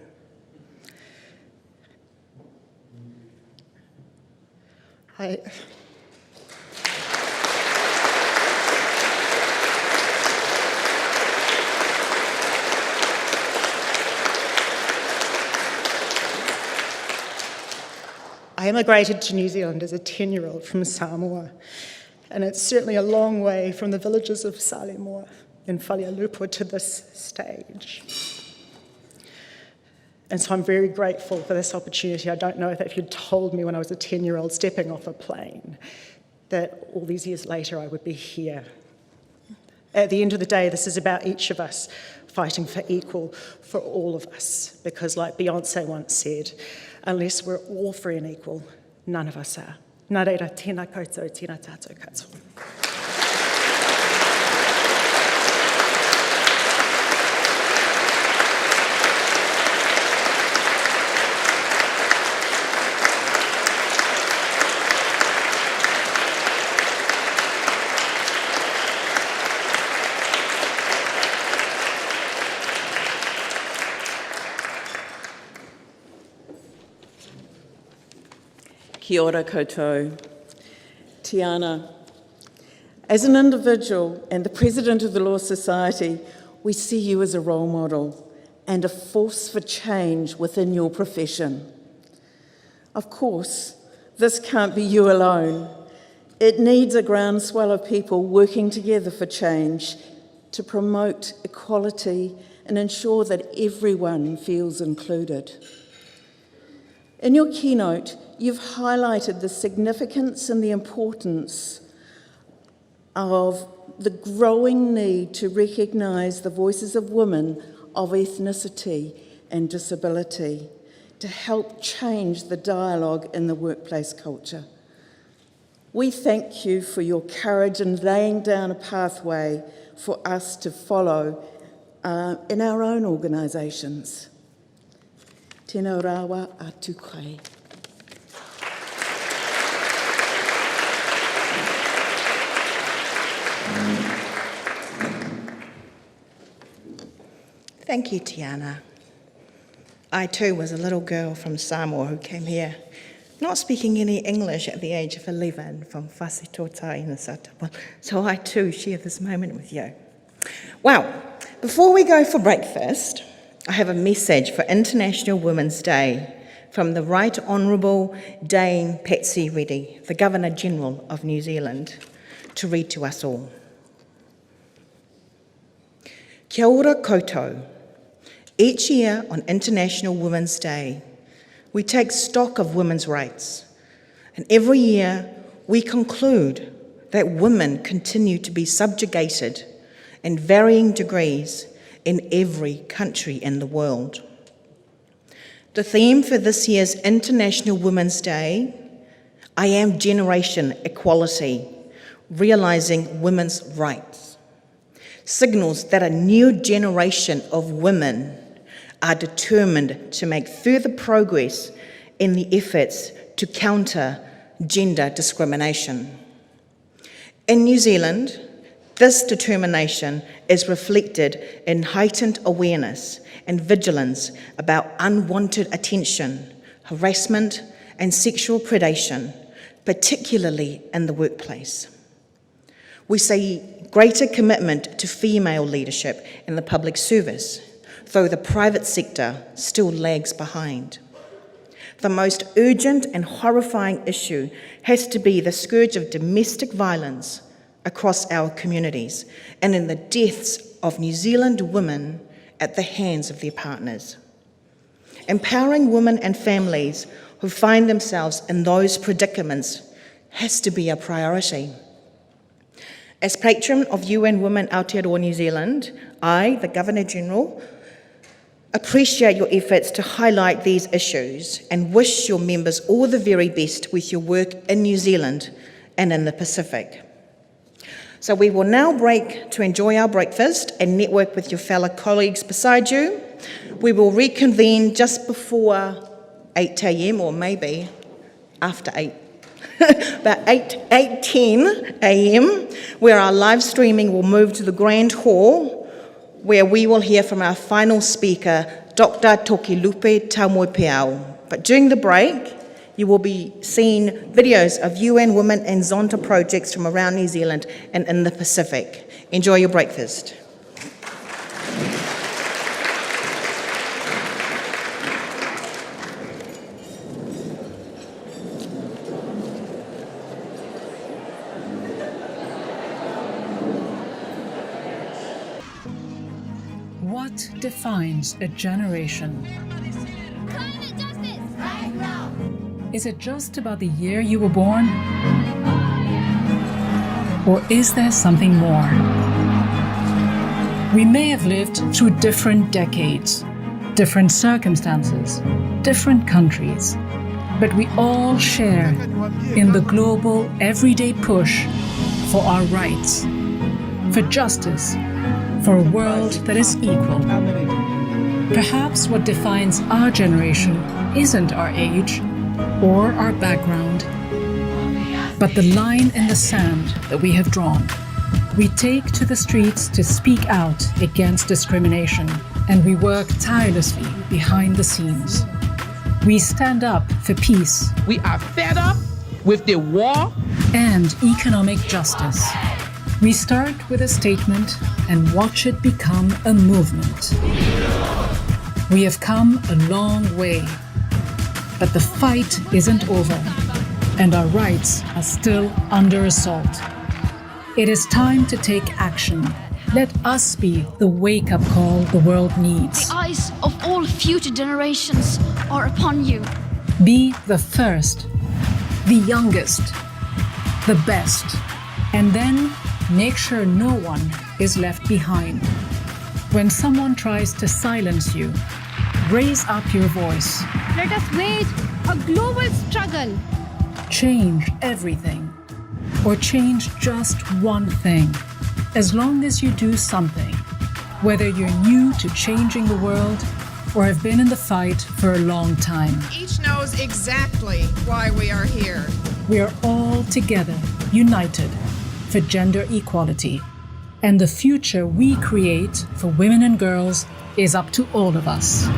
I emigrated to New Zealand as a 10-year-old from Samoa, and it's certainly a long way from the villages of Salemua and Whalealupo to this stage. And so I'm very grateful for this opportunity. I don't know if you'd told me when I was a 10-year-old stepping off a plane that all these years later I would be here. At the end of the day, this is about each of us fighting for equal for all of us, because like Beyonce once said, unless we're all free and equal, none of us are. Nā reira, tēnā koutou, tēnā tātou katoa. Kia ora koutou. Tiana. As an individual and the president of the Law Society, we see you as a role model and a force for change within your profession. Of course, this can't be you alone. It needs a groundswell of people working together for change to promote equality and ensure that everyone feels included. In your keynote, you've highlighted the significance and the importance of the growing need to recognise the voices of women of ethnicity and disability to help change the dialogue in the workplace culture. We thank you for your courage in laying down a pathway for us to follow in our own organisations. Tēnā rawa atu kai. Thank you, Tiana. I too was a little girl from Samoa who came here, not speaking any English at the age of 11 from Whasitota in the Satapa. So I too share this moment with you. Well, before we go for breakfast, I have a message for International Women's Day from the Right Honourable Dame Patsy Reddy, the Governor-General of New Zealand, to read to us all. Kia ora koutou. Each year on International Women's Day, we take stock of women's rights, and every year we conclude that women continue to be subjugated in varying degrees in every country in the world. The theme for this year's International Women's Day, I Am Generation Equality, realising women's rights, signals that a new generation of women are determined to make further progress in the efforts to counter gender discrimination. In New Zealand, this determination is reflected in heightened awareness and vigilance about unwanted attention, harassment, and sexual predation, particularly in the workplace. We see greater commitment to female leadership in the public service, though the private sector still lags behind. The most urgent and horrifying issue has to be the scourge of domestic violence across our communities and in the deaths of New Zealand women at the hands of their partners. Empowering women and families who find themselves in those predicaments has to be a priority. As patron of UN Women Aotearoa New Zealand, I, the Governor-General, appreciate your efforts to highlight these issues and wish your members all the very best with your work in New Zealand and in the Pacific. So we will now break to enjoy our breakfast and network with your fellow colleagues beside you. We will reconvene just before 8 a.m. or maybe after 8. About 8:10 a.m, where our live streaming will move to the Grand Hall, where we will hear from our final speaker, Dr. Tokilupe Taumoepeau. But during the break, you will be seeing videos of UN Women and Zonta projects from around New Zealand and in the Pacific. Enjoy your breakfast. What defines a generation? Climate justice! Right now! Is it just about the year you were born? Or is there something more? We may have lived through different decades, different circumstances, different countries, but we all share in the global, everyday push for our rights, for justice, for a world that is equal. Perhaps what defines our generation isn't our age or our background, but the line in the sand that we have drawn. We take to the streets to speak out against discrimination, and we work tirelessly behind the scenes. We stand up for peace. We are fed up with the war and economic justice. We start with a statement and watch it become a movement. We have come a long way, but the fight isn't over, and our rights are still under assault. It is time to take action. Let us be the wake-up call the world needs. The eyes of all future generations are upon you. Be the first, the youngest, the best, and then make sure no one is left behind. When someone tries to silence you, raise up your voice. Let us wage a global struggle. Change everything, or change just one thing. As long as you do something, whether you're new to changing the world or have been in the fight for a long time. Each knows exactly why we are here. We are all together, united, for gender equality. And the future we create for women and girls is up to all of us.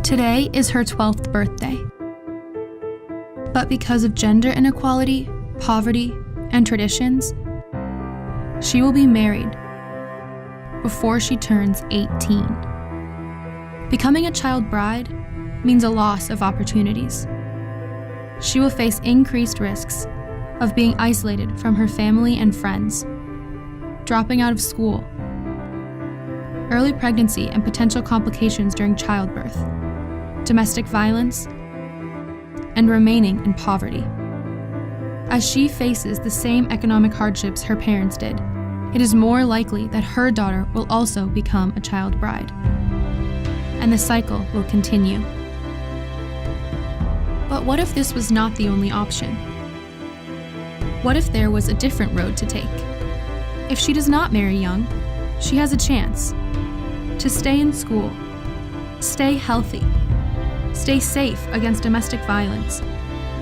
Today is her 12th birthday. But because of gender inequality, poverty, and traditions, she will be married before she turns 18. Becoming a child bride means a loss of opportunities. She will face increased risks of being isolated from her family and friends, dropping out of school, early pregnancy and potential complications during childbirth, domestic violence, and remaining in poverty. As she faces the same economic hardships her parents did, it is more likely that her daughter will also become a child bride. And the cycle will continue. But what if this was not the only option? What if there was a different road to take? If she does not marry young, she has a chance to stay in school, stay healthy, stay safe against domestic violence,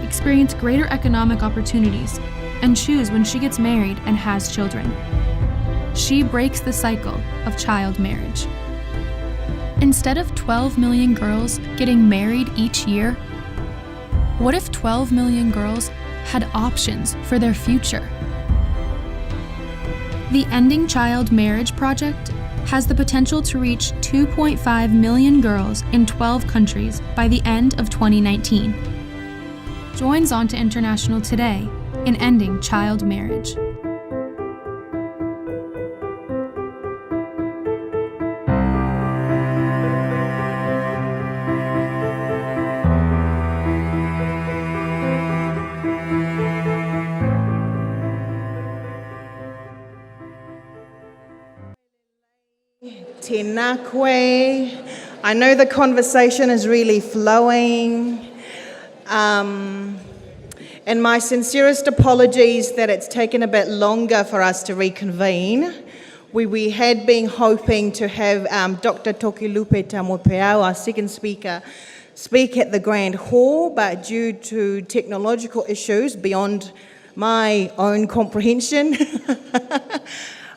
experience greater economic opportunities, and choose when she gets married and has children. She breaks the cycle of child marriage. Instead of 12 million girls getting married each year, what if 12 million girls had options for their future? The Ending Child Marriage Project has the potential to reach 2.5 million girls in 12 countries by the end of 2019. Join Zonta International today in ending child marriage. Tēnā koe. I know the conversation is really flowing. And my sincerest apologies that it's taken a bit longer for us to reconvene. We had been hoping to have Dr. Tokilupe Tamopeau, our second speaker, speak at the Grand Hall, but due to technological issues beyond my own comprehension,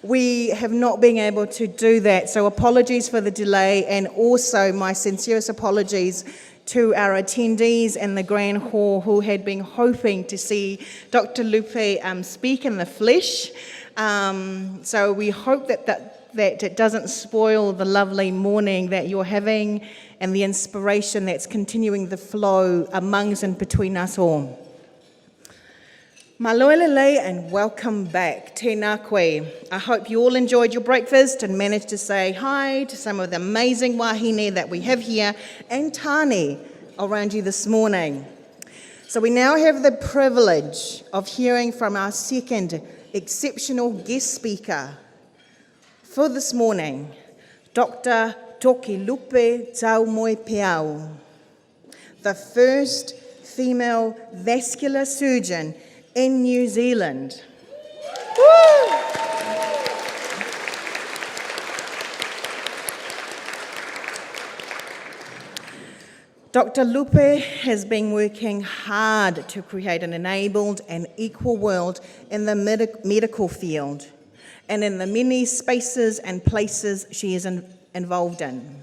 we have not been able to do that. So apologies for the delay, and also my sincerest apologies to our attendees in the Grand Hall who had been hoping to see Dr. Lupe speak in the flesh. So we hope that it doesn't spoil the lovely morning that you're having and the inspiration that's continuing the flow amongst and between us all. Maloelele and welcome back. Tēnā koe. I hope you all enjoyed your breakfast and managed to say hi to some of the amazing wahine that we have here and tāne around you this morning. So we now have the privilege of hearing from our second exceptional guest speaker for this morning, Dr. Tokilupe Tamopeau, the first female vascular surgeon in New Zealand. Woo! Dr. Lupe has been working hard to create an enabled and equal world in the medical field and in the many spaces and places she is involved in,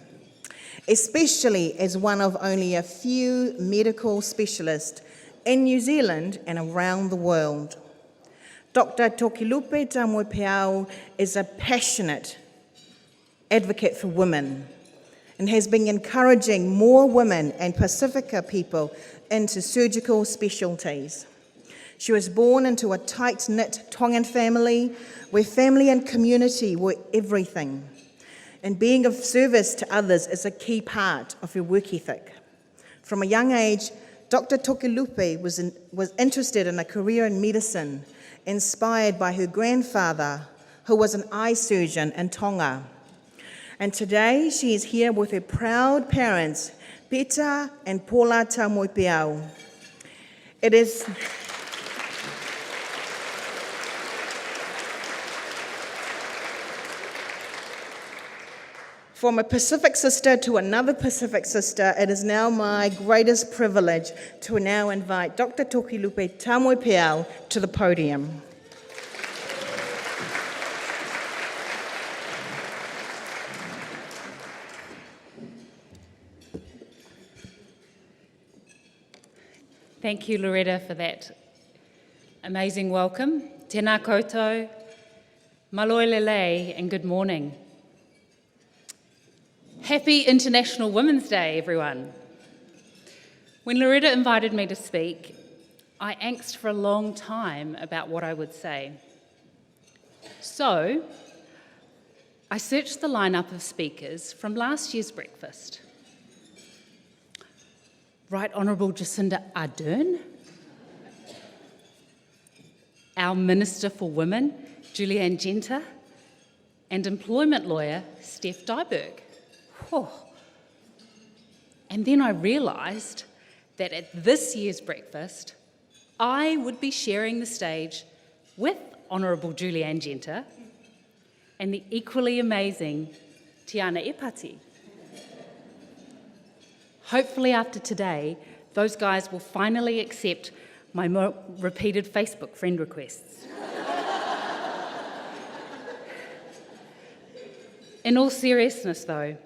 especially as one of only a few medical specialists in New Zealand and around the world. Dr. Tokilupe Tamopeau is a passionate advocate for women and has been encouraging more women and Pacifica people into surgical specialties. She was born into a tight-knit Tongan family where family and community were everything, and being of service to others is a key part of her work ethic. From a young age, Dr. Tokilupe was interested in a career in medicine, inspired by her grandfather, who was an eye surgeon in Tonga. And today she is here with her proud parents, Peter and Paula Tamopeau. It is from a Pacific sister to another Pacific sister, it is now my greatest privilege to now invite Dr. Tokilupe Tamopeau to the podium. Thank you, Loretta, for that amazing welcome. Tēnā koutou, maloelele, and good morning. Happy International Women's Day, everyone. When Loretta invited me to speak, I angst for a long time about what I would say. So, I searched the lineup of speakers from last year's breakfast. Right Honourable Jacinda Ardern, our Minister for Women, Julianne Genter, and employment lawyer, Steph Dyberg. Whew. And then I realised that at this year's breakfast, I would be sharing the stage with Honourable Julianne Genter and the equally amazing Tiana Epati. Hopefully after today, those guys will finally accept my repeated Facebook friend requests. In all seriousness though,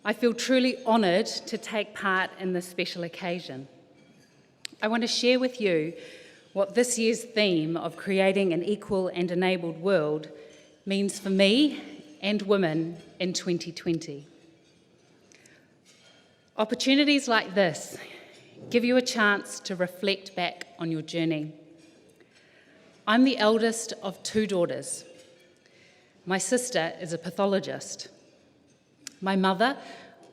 I feel truly honoured to take part in this special occasion. I want to share with you what this year's theme of creating an equal and enabled world means for me and women in 2020. Opportunities like this give you a chance to reflect back on your journey. I'm the eldest of 2 daughters. My sister is a pathologist. My mother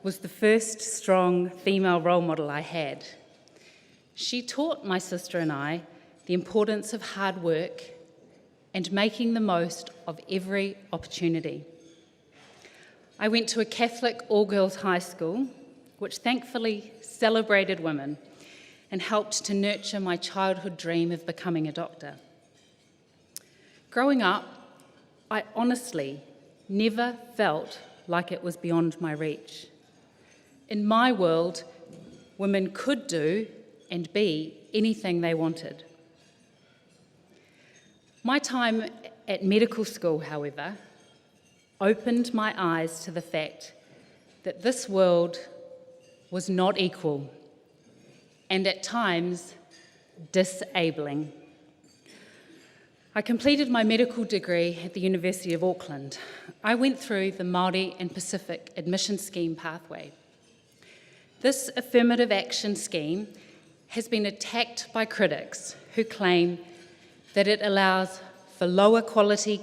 was the first strong female role model I had. She taught my sister and I the importance of hard work and making the most of every opportunity. I went to a Catholic all-girls high school, which thankfully celebrated women and helped to nurture my childhood dream of becoming a doctor. Growing up, I honestly never felt like it was beyond my reach. In my world, women could do and be anything they wanted. My time at medical school, however, opened my eyes to the fact that this world was not equal and at times disabling. I completed my medical degree at the University of Auckland. I went through the Māori and Pacific Admission Scheme pathway. This affirmative action scheme has been attacked by critics who claim that it allows for lower quality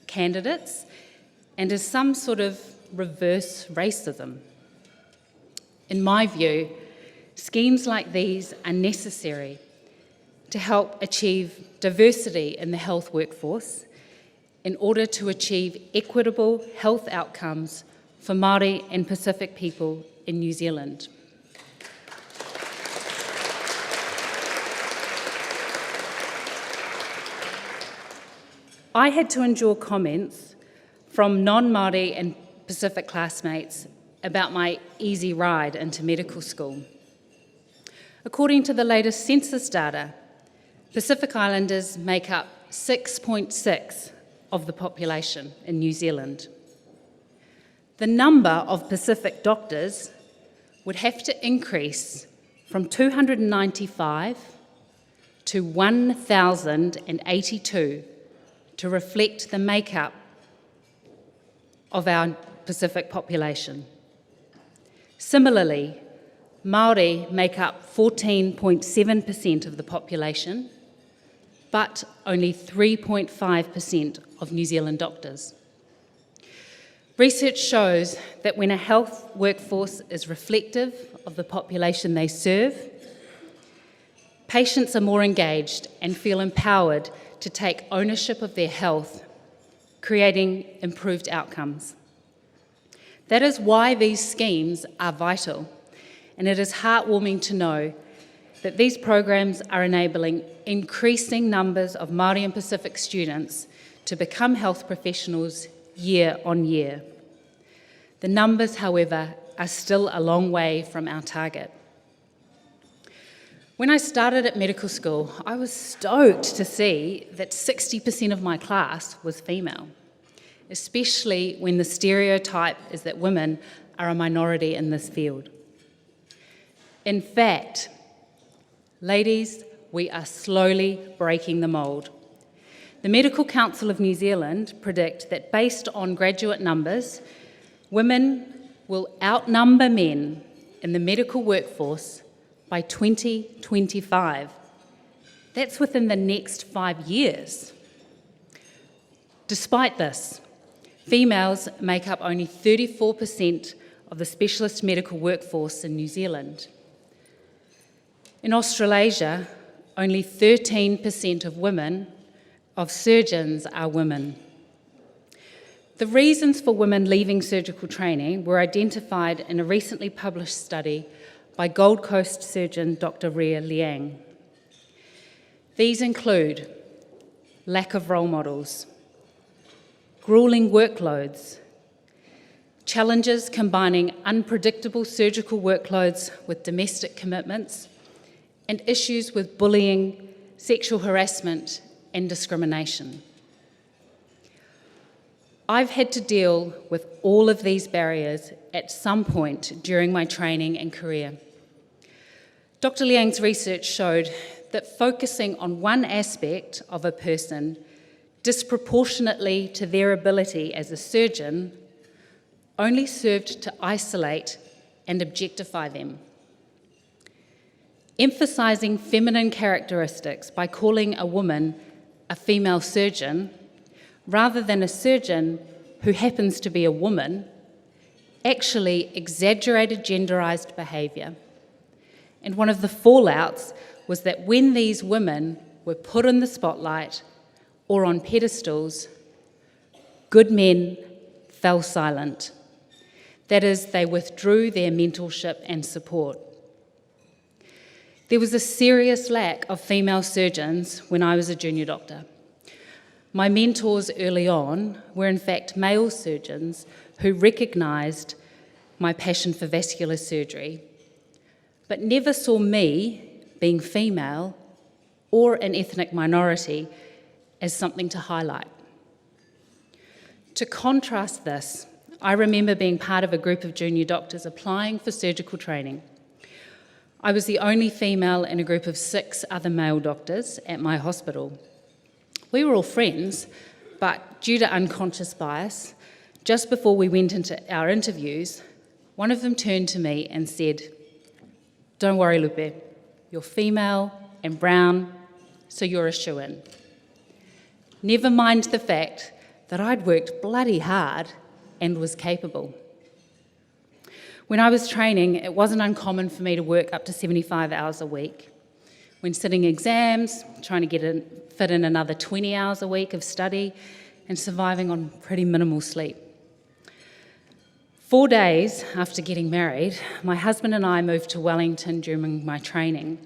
candidates and is some sort of reverse racism. In my view, schemes like these are necessary to help achieve diversity in the health workforce in order to achieve equitable health outcomes for Māori and Pacific people in New Zealand. I had to endure comments from non-Māori and Pacific classmates about my easy ride into medical school. According to the latest census data, Pacific Islanders make up 6.6% of the population in New Zealand. The number of Pacific doctors would have to increase from 295 to 1,082 to reflect the makeup of our Pacific population. Similarly, Māori make up 14.7% of the population, but only 3.5% of New Zealand doctors. Research shows that when a health workforce is reflective of the population they serve, patients are more engaged and feel empowered to take ownership of their health, creating improved outcomes. That is why these schemes are vital, and it is heartwarming to know that these programs are enabling increasing numbers of Māori and Pacific students to become health professionals year on year. The numbers, however, are still a long way from our target. When I started at medical school, I was stoked to see that 60% of my class was female, especially when the stereotype is that women are a minority in this field. In fact, ladies, we are slowly breaking the mould. The Medical Council of New Zealand predict that based on graduate numbers, women will outnumber men in the medical workforce by 2025. That's within the next 5 years. Despite this, Females make up only 34% of the specialist medical workforce in New Zealand. In Australasia, only 13% of surgeons are women. The reasons for women leaving surgical training were identified in a recently published study by Gold Coast surgeon Dr. Ria Liang. These include lack of role models, grueling workloads, challenges combining unpredictable surgical workloads with domestic commitments, and issues with bullying, sexual harassment, and discrimination. I've had to deal with all of these barriers at some point during my training and career. Dr. Liang's research showed that focusing on one aspect of a person disproportionately to their ability as a surgeon only served to isolate and objectify them. Emphasising feminine characteristics by calling a woman a female surgeon rather than a surgeon who happens to be a woman actually exaggerated genderised behaviour. And one of the fallouts was that when these women were put in the spotlight or on pedestals, good men fell silent. That is, they withdrew their mentorship and support. There was a serious lack of female surgeons when I was a junior doctor. My mentors early on were in fact male surgeons who recognised my passion for vascular surgery, but never saw me, being female or an ethnic minority, as something to highlight. To contrast this, I remember being part of a group of junior doctors applying for surgical training. I was the only female in a group of 6 other male doctors at my hospital. We were all friends, but due to unconscious bias, just before we went into our interviews, one of them turned to me and said, "Don't worry, Lupe, you're female and brown, so you're a shoo-in." Never mind the fact that I'd worked bloody hard and was capable. When I was training, it wasn't uncommon for me to work up to 75 hours a week. When sitting exams, trying to fit in another 20 hours a week of study, and surviving on pretty minimal sleep. 4 days after getting married, my husband and I moved to Wellington during my training.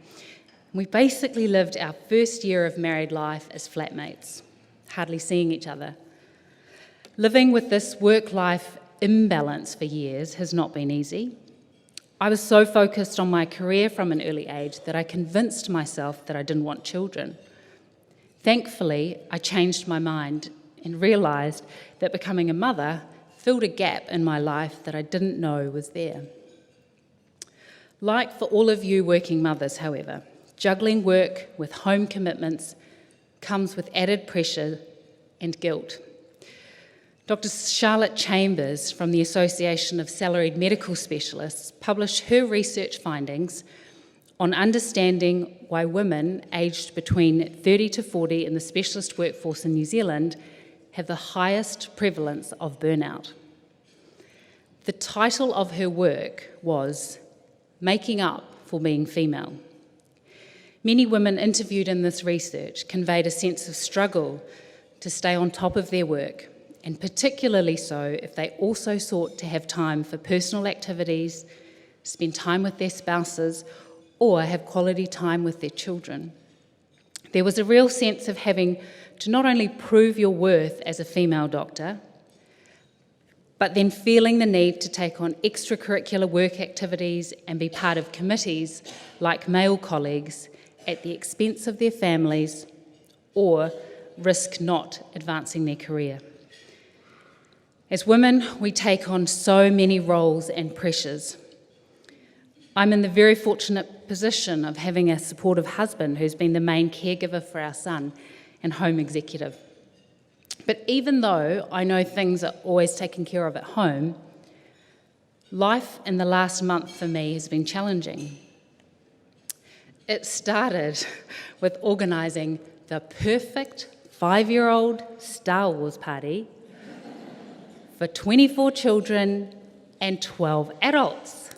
We basically lived our first year of married life as flatmates, hardly seeing each other. Living with this work-life imbalance for years has not been easy. I was so focused on my career from an early age that I convinced myself that I didn't want children. Thankfully, I changed my mind and realised that becoming a mother filled a gap in my life that I didn't know was there. Like for all of you working mothers, however, juggling work with home commitments comes with added pressure and guilt. Dr. Charlotte Chambers from the Association of Salaried Medical Specialists published her research findings on understanding why women aged between 30 to 40 in the specialist workforce in New Zealand have the highest prevalence of burnout. The title of her work was "Making Up for Being Female." Many women interviewed in this research conveyed a sense of struggle to stay on top of their work, and particularly so if they also sought to have time for personal activities, spend time with their spouses, or have quality time with their children. There was a real sense of having to not only prove your worth as a female doctor, but then feeling the need to take on extracurricular work activities and be part of committees like male colleagues at the expense of their families or risk not advancing their career. As women, we take on so many roles and pressures. I'm in the very fortunate position of having a supportive husband who's been the main caregiver for our son and home executive. But even though I know things are always taken care of at home, life in the last month for me has been challenging. It started with organising the perfect 5-year-old Star Wars party for 24 children and 12 adults.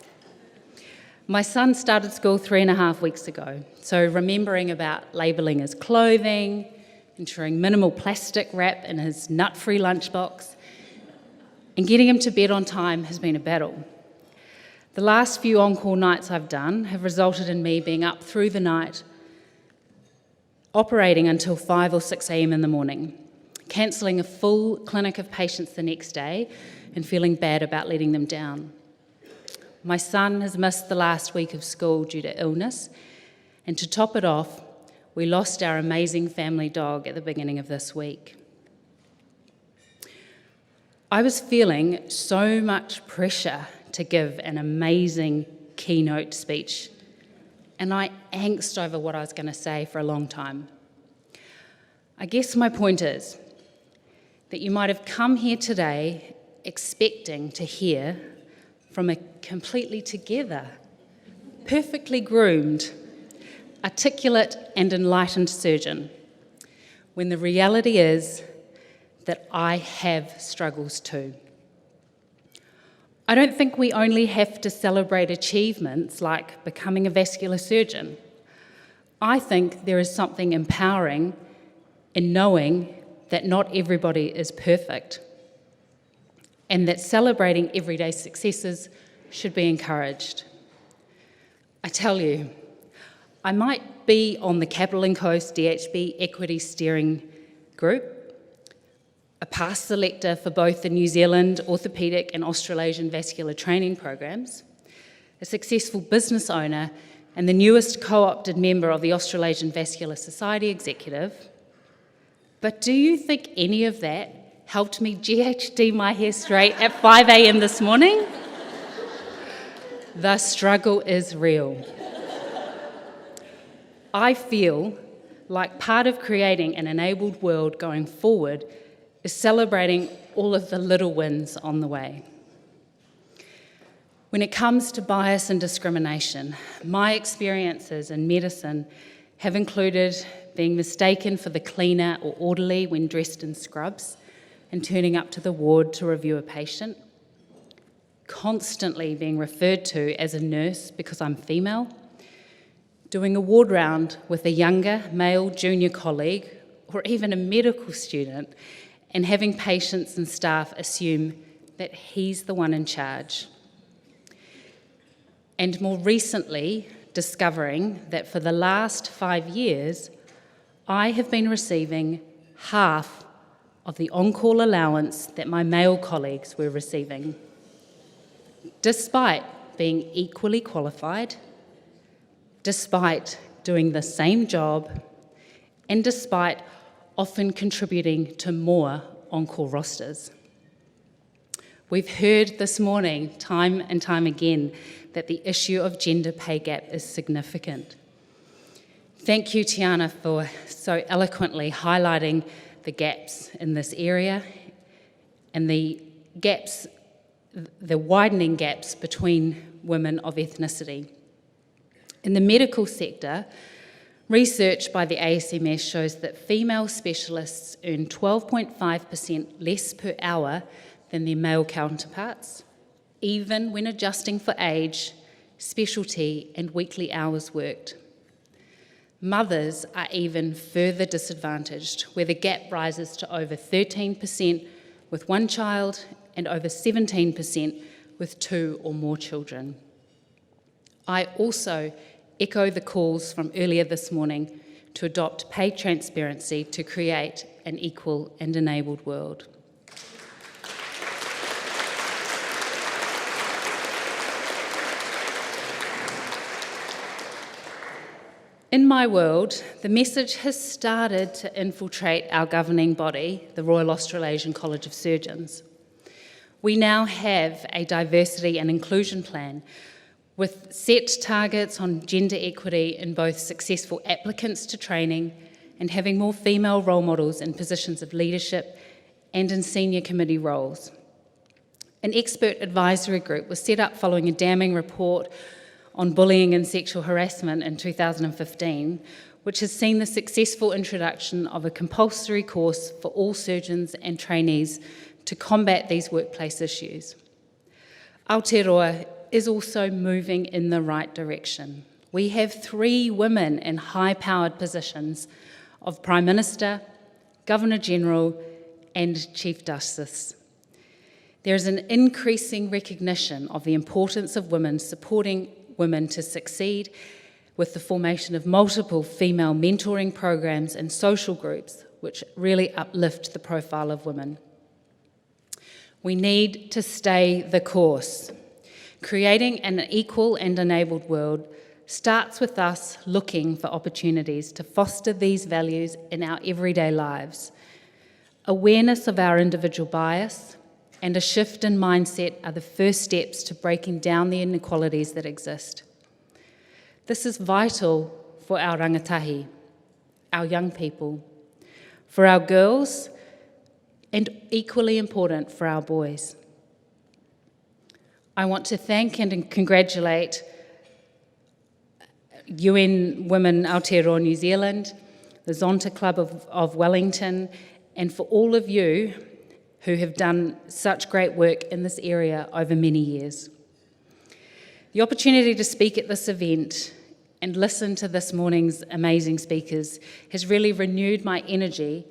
My son started school 3.5 weeks ago, so remembering about labelling his clothing, ensuring minimal plastic wrap in his nut-free lunchbox, and getting him to bed on time has been a battle. The last few on-call nights I've done have resulted in me being up through the night, operating until 5 or 6 a.m. in the morning, cancelling a full clinic of patients the next day and feeling bad about letting them down. My son has missed the last week of school due to illness, and to top it off, we lost our amazing family dog at the beginning of this week. I was feeling so much pressure to give an amazing keynote speech, and I angst over what I was going to say for a long time. I guess my point is that you might have come here today expecting to hear from a completely together, perfectly groomed, articulate and enlightened surgeon, when the reality is that I have struggles too. I don't think we only have to celebrate achievements like becoming a vascular surgeon. I think there is something empowering in knowing that not everybody is perfect, and that celebrating everyday successes should be encouraged. I tell you, I might be on the Capital & Coast DHB Equity Steering Group, a past selector for both the New Zealand Orthopaedic and Australasian Vascular Training programs, a successful business owner, and the newest co-opted member of the Australasian Vascular Society Executive. But do you think any of that helped me GHD my hair straight at 5 a.m. this morning? The struggle is real. I feel like part of creating an enabled world going forward is celebrating all of the little wins on the way. When it comes to bias and discrimination, my experiences in medicine have included being mistaken for the cleaner or orderly when dressed in scrubs and turning up to the ward to review a patient, constantly being referred to as a nurse because I'm female, doing a ward round with a younger male junior colleague or even a medical student and having patients and staff assume that he's the one in charge. And more recently, discovering that for the last 5 years, I have been receiving half of the on-call allowance that my male colleagues were receiving, despite being equally qualified, despite doing the same job, and despite often contributing to more on-call rosters. We've heard this morning, time and time again, that the issue of gender pay gap is significant. Thank you, Tiana, for so eloquently highlighting the gaps in this area and the widening gaps between women of ethnicity. In the medical sector, research by the ASMS shows that female specialists earn 12.5% less per hour than their male counterparts, even when adjusting for age, specialty, and weekly hours worked. Mothers are even further disadvantaged, where the gap rises to over 13% with one child and over 17% with 2 or more children. I also echo the calls from earlier this morning to adopt pay transparency to create an equal and enabled world. In my world, the message has started to infiltrate our governing body, the Royal Australasian College of Surgeons. We now have a diversity and inclusion plan with set targets on gender equity in both successful applicants to training and having more female role models in positions of leadership and in senior committee roles. An expert advisory group was set up following a damning report on bullying and sexual harassment in 2015, which has seen the successful introduction of a compulsory course for all surgeons and trainees to combat these workplace issues. Aotearoa is also moving in the right direction. We have 3 women in high-powered positions of Prime Minister, Governor-General and Chief Justice. There is an increasing recognition of the importance of women supporting women to succeed with the formation of multiple female mentoring programs and social groups which really uplift the profile of women. We need to stay the course. Creating an equal and enabled world starts with us looking for opportunities to foster these values in our everyday lives. Awareness of our individual bias and a shift in mindset are the first steps to breaking down the inequalities that exist. This is vital for our rangatahi, our young people, for our girls, and equally important for our boys. I want to thank and congratulate UN Women Aotearoa New Zealand, the Zonta Club of Wellington, and for all of you who have done such great work in this area over many years. The opportunity to speak at this event and listen to this morning's amazing speakers has really renewed my energy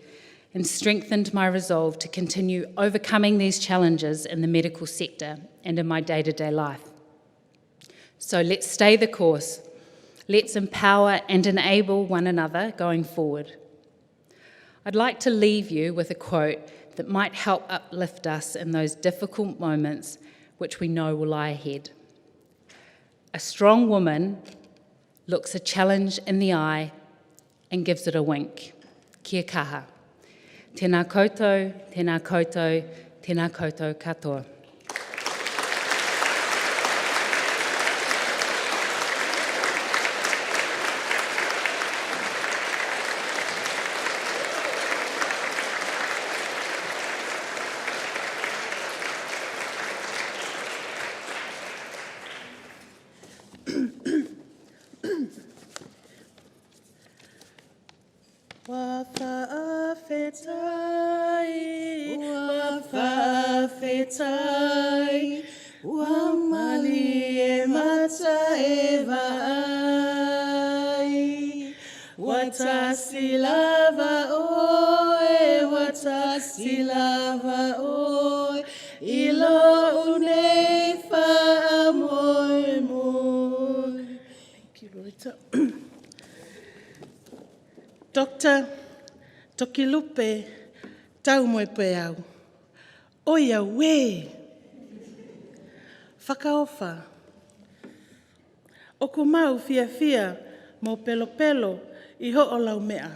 and strengthened my resolve to continue overcoming these challenges in the medical sector and in my day-to-day life. So let's stay the course. Let's empower and enable one another going forward. I'd like to leave you with a quote that might help uplift us in those difficult moments which we know will lie ahead. A strong woman looks a challenge in the eye and gives it a wink. Kia kaha. Tēnā koutou, tēnā koutou, tēnā koutou katoa. Wafafetai, wamali emata evai, watasilava oe, ilo unefa amoy moy. Thank you, Loretta. Dr. Tokilupe, tau moe peau. Oia we. Whakaofa. O kumau fia mo pelo I ho o lau mea.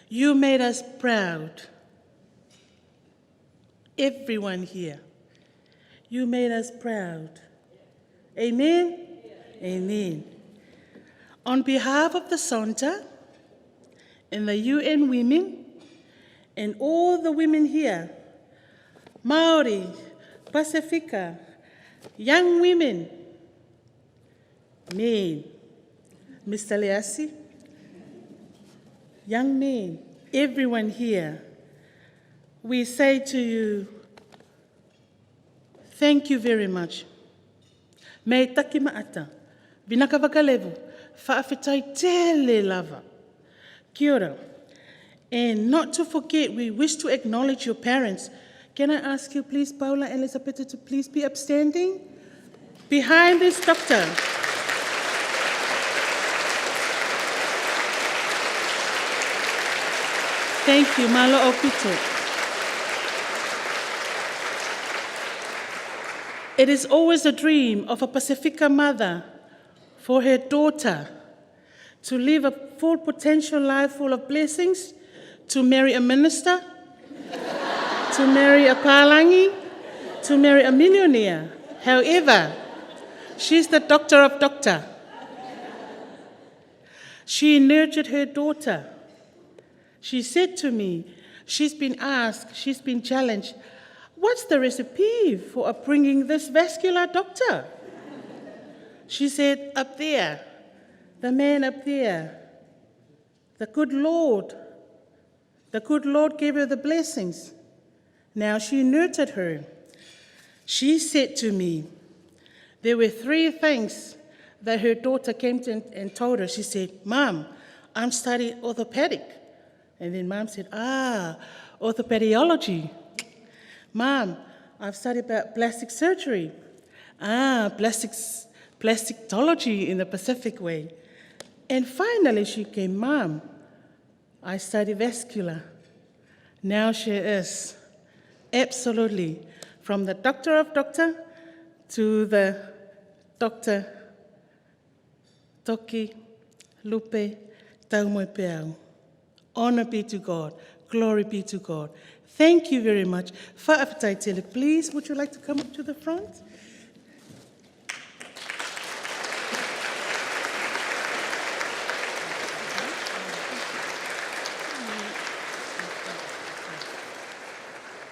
You made us proud. Everyone here. You made us proud. Amen? Amen. On behalf of the Zonta and the UN Women and all the women here, Maori, Pacifica, young women, men, Mr. Leasi, young men, everyone here, we say to you, thank you very much. Me taki maata, binaka vakalevu, whaafetai tele lava. Kia ora. And not to forget, we wish to acknowledge your parents. Can I ask you, please, Paula and Elisabetta, to please be upstanding? Behind this doctor. Thank you, Malo Opito. It is always a dream of a Pacifica mother for her daughter to live a full potential life full of blessings, to marry a minister, to marry a palangi, to marry a millionaire. However, she's the doctor of doctor. She nurtured her daughter. She said to me, she's been asked, she's been challenged, what's the recipe for bringing this vascular doctor? She said, up there, the man up there, the good Lord gave her the blessings. Now she nurtured her. She said to me, there were 3 things that her daughter came to and told her. She said, Mom, I'm studying orthopedic. And then Mom said, orthopediology. Mom, I've studied about plastic surgery. Plasticology in the Pacific way. And finally she came, Mom, I study vascular. Now she is, absolutely, from the doctor of doctor to the Dr. Toki Lupe Taumoepeau. Honor be to God. Glory be to God. Thank you very much. Whaapataitele, please, would you like to come up to the front?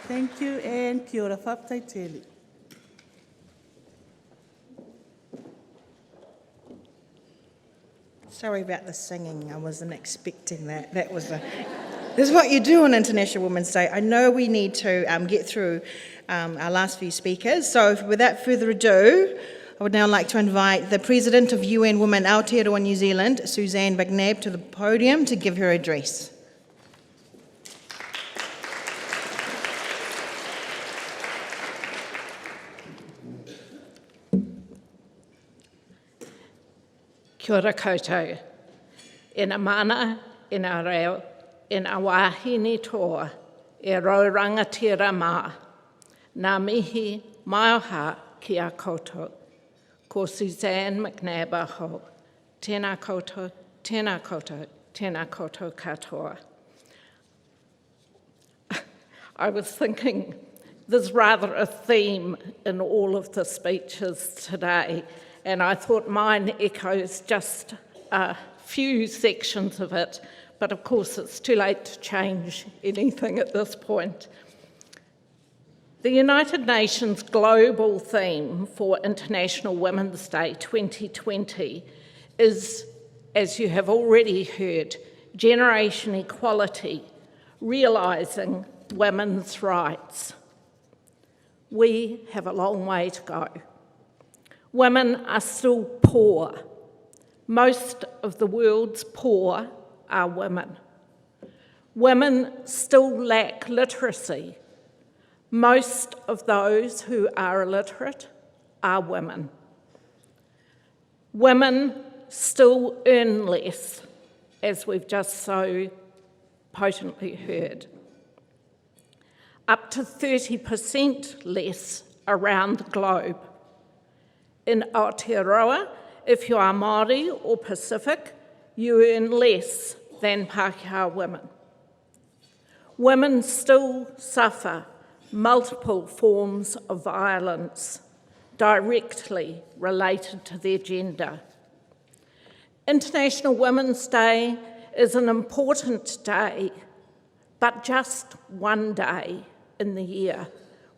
Thank you, and kia ora whaapataitele. Sorry about the singing. I wasn't expecting that. This is what you do on International Women's Day. I know we need to get through our last few speakers. So without further ado, I would now like to invite the President of UN Women Aotearoa New Zealand, Suzanne McNabb, to the podium to give her address. Kia ora koutou. Ina mana, ina reo, ina wahine toa, e rauranga tira mā. Nā mihi maoha ki a koutou. Ko Suzanne McNabb aho. Tēnā koutou, tēnā koutou, tēnā koutou katoa. I was thinking there's rather a theme in all of the speeches today, and I thought mine echoes just a few sections of it, but of course it's too late to change anything at this point. The United Nations global theme for International Women's Day 2020 is, as you have already heard, generation equality, realising women's rights. We have a long way to go. Women are still poor. Most of the world's poor are women. Women still lack literacy. Most of those who are illiterate are women. Women still earn less, as we've just so potently heard. Up to 30% less around the globe. In Aotearoa, if you are Māori or Pacific, you earn less than Pākehā women. Women still suffer multiple forms of violence directly related to their gender. International Women's Day is an important day, but just one day in the year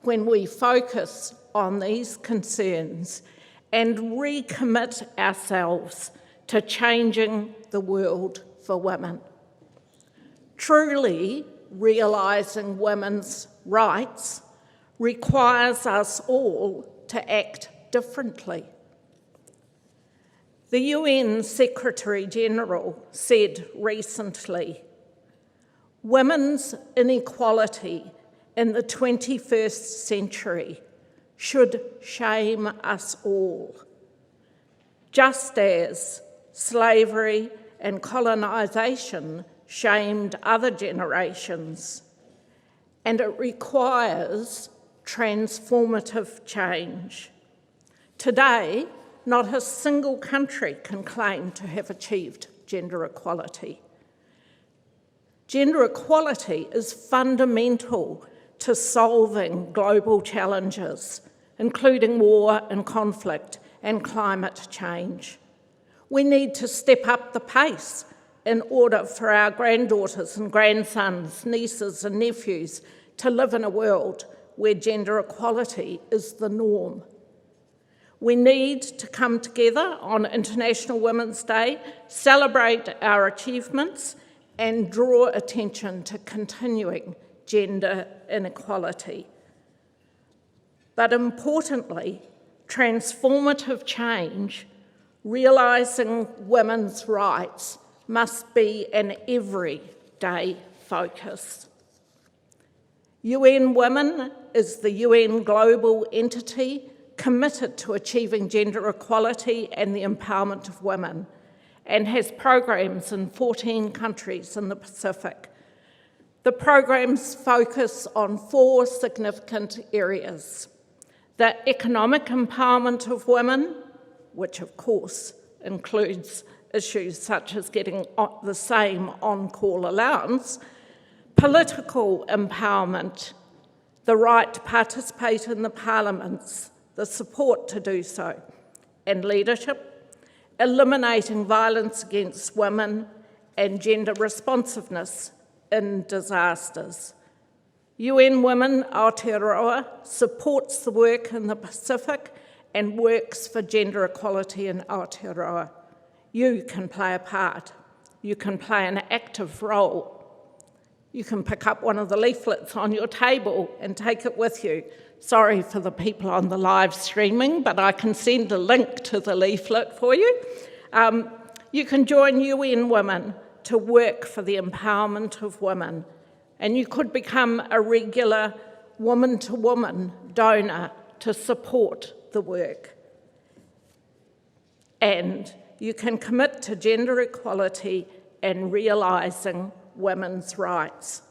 when we focus on these concerns and recommit ourselves to changing the world for women. Truly realising women's rights requires us all to act differently. The UN Secretary-General said recently, women's inequality in the 21st century should shame us all, just as slavery and colonisation shamed other generations, and it requires transformative change. Today, not a single country can claim to have achieved gender equality. Gender equality is fundamental to solving global challenges, including war and conflict and climate change. We need to step up the pace in order for our granddaughters and grandsons, nieces and nephews to live in a world where gender equality is the norm. We need to come together on International Women's Day, celebrate our achievements and draw attention to continuing gender inequality. But importantly, transformative change, realising women's rights, must be an everyday focus. UN Women is the UN global entity committed to achieving gender equality and the empowerment of women, and has programs in 14 countries in the Pacific. The programs focus on 4 significant areas: the economic empowerment of women, which of course includes issues such as getting the same on-call allowance, political empowerment, the right to participate in the parliaments, the support to do so, and leadership, eliminating violence against women, and gender responsiveness in disasters. UN Women Aotearoa supports the work in the Pacific and works for gender equality in Aotearoa. You can play a part. You can play an active role. You can pick up one of the leaflets on your table and take it with you. Sorry for the people on the live streaming, but I can send a link to the leaflet for you. You can join UN Women to work for the empowerment of women, and you could become a regular woman-to-woman donor to support the work. And you can commit to gender equality and realising women's rights,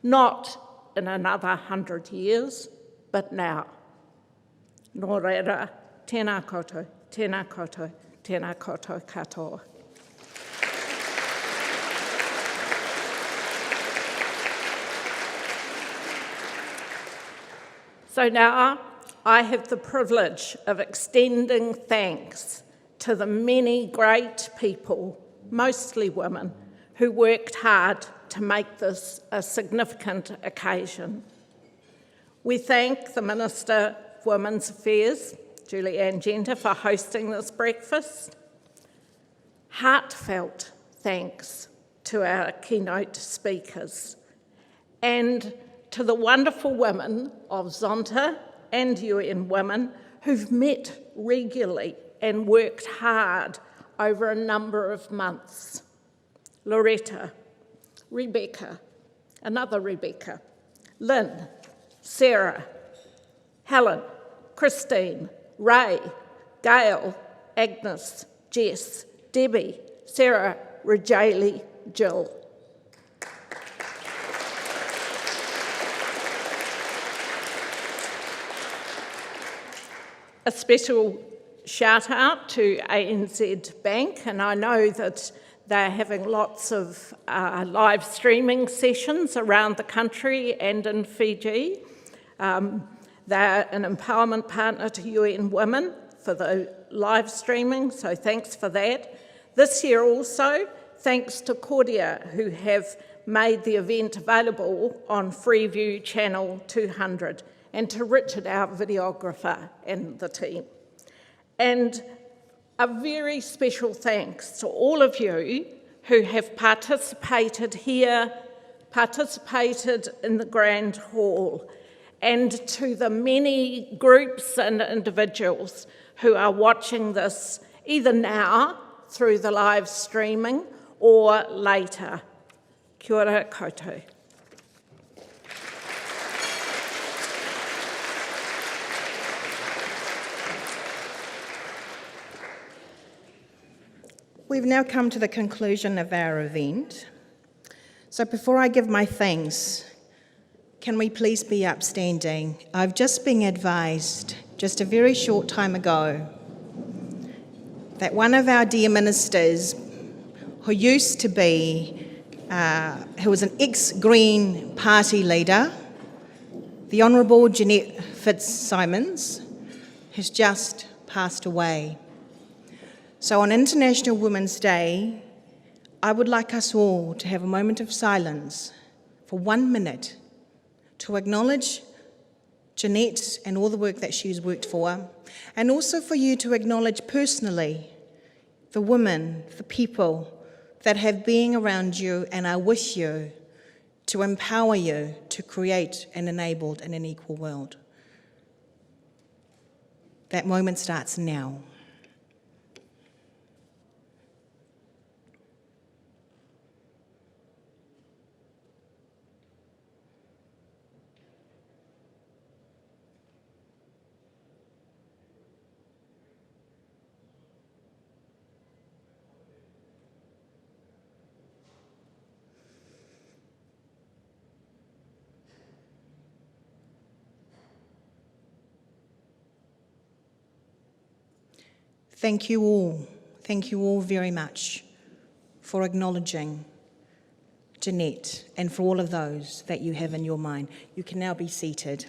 not in another 100 years, but now. Nō reira, tēnā koutou, tēnā koutou, tēnā koutou katoa. So now I have the privilege of extending thanks to the many great people, mostly women, who worked hard to make this a significant occasion. We thank the Minister of Women's Affairs, Julianne Genter, for hosting this breakfast. Heartfelt thanks to our keynote speakers, and to the wonderful women of Zonta and UN Women who've met regularly and worked hard over a number of months. Loretta, Rebecca, another Rebecca, Lynn, Sarah, Helen, Christine, Ray, Gail, Agnes, Jess, Debbie, Sarah, Rajali, Jill. A special shout out to ANZ Bank, and I know that they're having lots of live streaming sessions around the country and in Fiji. They're an empowerment partner to UN Women for the live streaming, so thanks for that. This year also, thanks to Cordia, who have made the event available on Freeview Channel 200, and to Richard, our videographer, and the team. And a very special thanks to all of you who have participated here, participated in the Grand Hall, and to the many groups and individuals who are watching this either now through the live streaming or later. Kia ora koutou. We've now come to the conclusion of our event. So before I give my thanks, can we please be upstanding? I've just been advised, just a very short time ago, that one of our dear ministers, who used to be, who was an ex-Green Party leader, the Honourable Jeanette Fitzsimons, has just passed away. So on International Women's Day, I would like us all to have a moment of silence for 1 minute to acknowledge Jeanette and all the work that she's worked for, and also for you to acknowledge personally the women, the people that have been around you and are with you to empower you to create an enabled and an equal world. That moment starts now. Thank you all very much for acknowledging Jeanette and for all of those that you have in your mind. You can now be seated.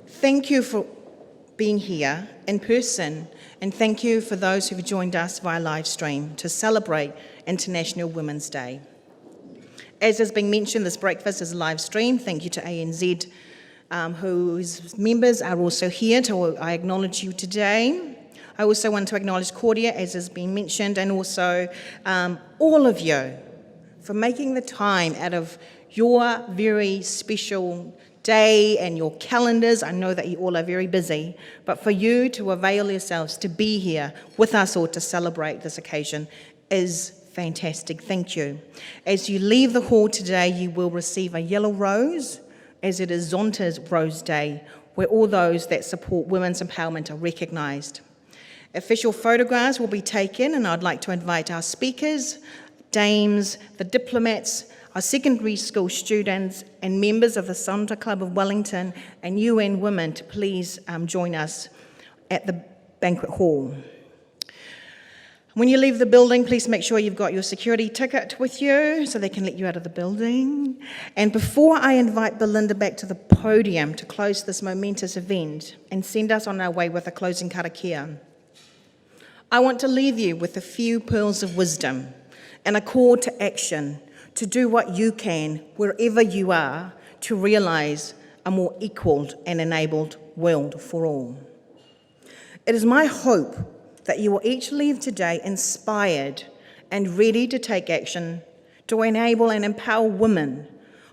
Thank you for being here in person, and thank you for those who've joined us via live stream to celebrate International Women's Day. As has been mentioned, this breakfast is live stream. Thank you to ANZ, whose members are also here. I acknowledge you today. I also want to acknowledge Claudia, as has been mentioned, and also all of you for making the time out of your very special day and your calendars. I know that you all are very busy, but for you to avail yourselves to be here with us or to celebrate this occasion is fantastic. Thank you. As you leave the hall today, you will receive a yellow rose, as it is Zonta's Rose Day, where all those that support women's empowerment are recognised. Official photographs will be taken, and I'd like to invite our speakers, dames, the diplomats, our secondary school students and members of the Zonta Club of Wellington and UN Women to please join us at the banquet hall. When you leave the building, please make sure you've got your security ticket with you so they can let you out of the building. And before I invite Belinda back to the podium to close this momentous event and send us on our way with a closing karakia, I want to leave you with a few pearls of wisdom and a call to action to do what you can wherever you are to realise a more equal and enabled world for all. It is my hope that you will each leave today inspired and ready to take action to enable and empower women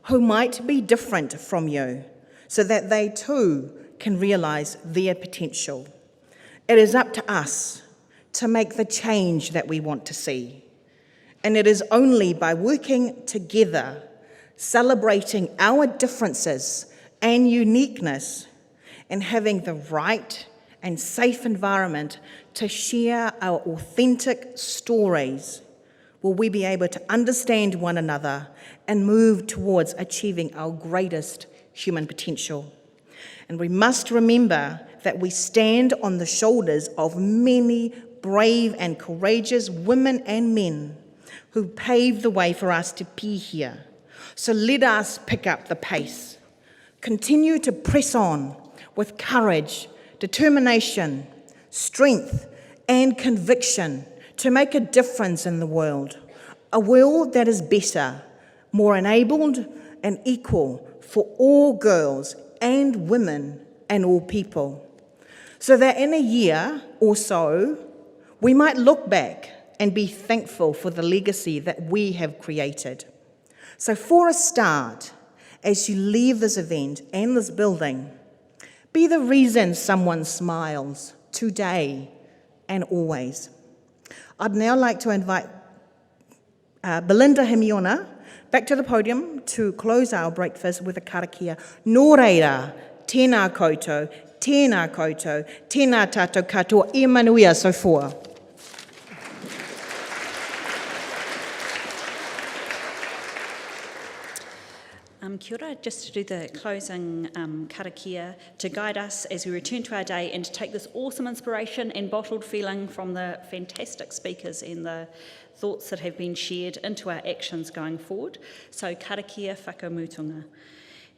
who might be different from you so that they too can realise their potential. It is up to us to make the change that we want to see. And it is only by working together, celebrating our differences and uniqueness, and having the right and safe environment to share our authentic stories, will we be able to understand one another and move towards achieving our greatest human potential. And we must remember that we stand on the shoulders of many brave and courageous women and men who paved the way for us to be here. So let us pick up the pace. Continue to press on with courage, determination, strength, and conviction to make a difference in the world. A world that is better, more enabled, and equal for all girls and women and all people. So that in a year or so, we might look back and be thankful for the legacy that we have created. So for a start, as you leave this event and this building, be the reason someone smiles today and always. I'd now like to invite Belinda Himiona back to the podium to close our breakfast with a karakia. Nō reira, tēnā koutou, tēnā tātou katoa, e manuia so fua. Kia ora, just to do the closing karakia to guide us as we return to our day and to take this awesome inspiration and bottled feeling from the fantastic speakers and the thoughts that have been shared into our actions going forward. So karakia whakamutunga.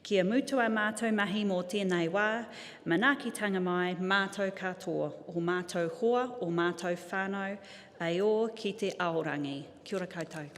Kia mutua mātou mahi mō tēnei wā, manaakitanga mai mātou katoa, o mātou hoa, o mātou whānau, ai o ki te aorangi. Kia ora koutou.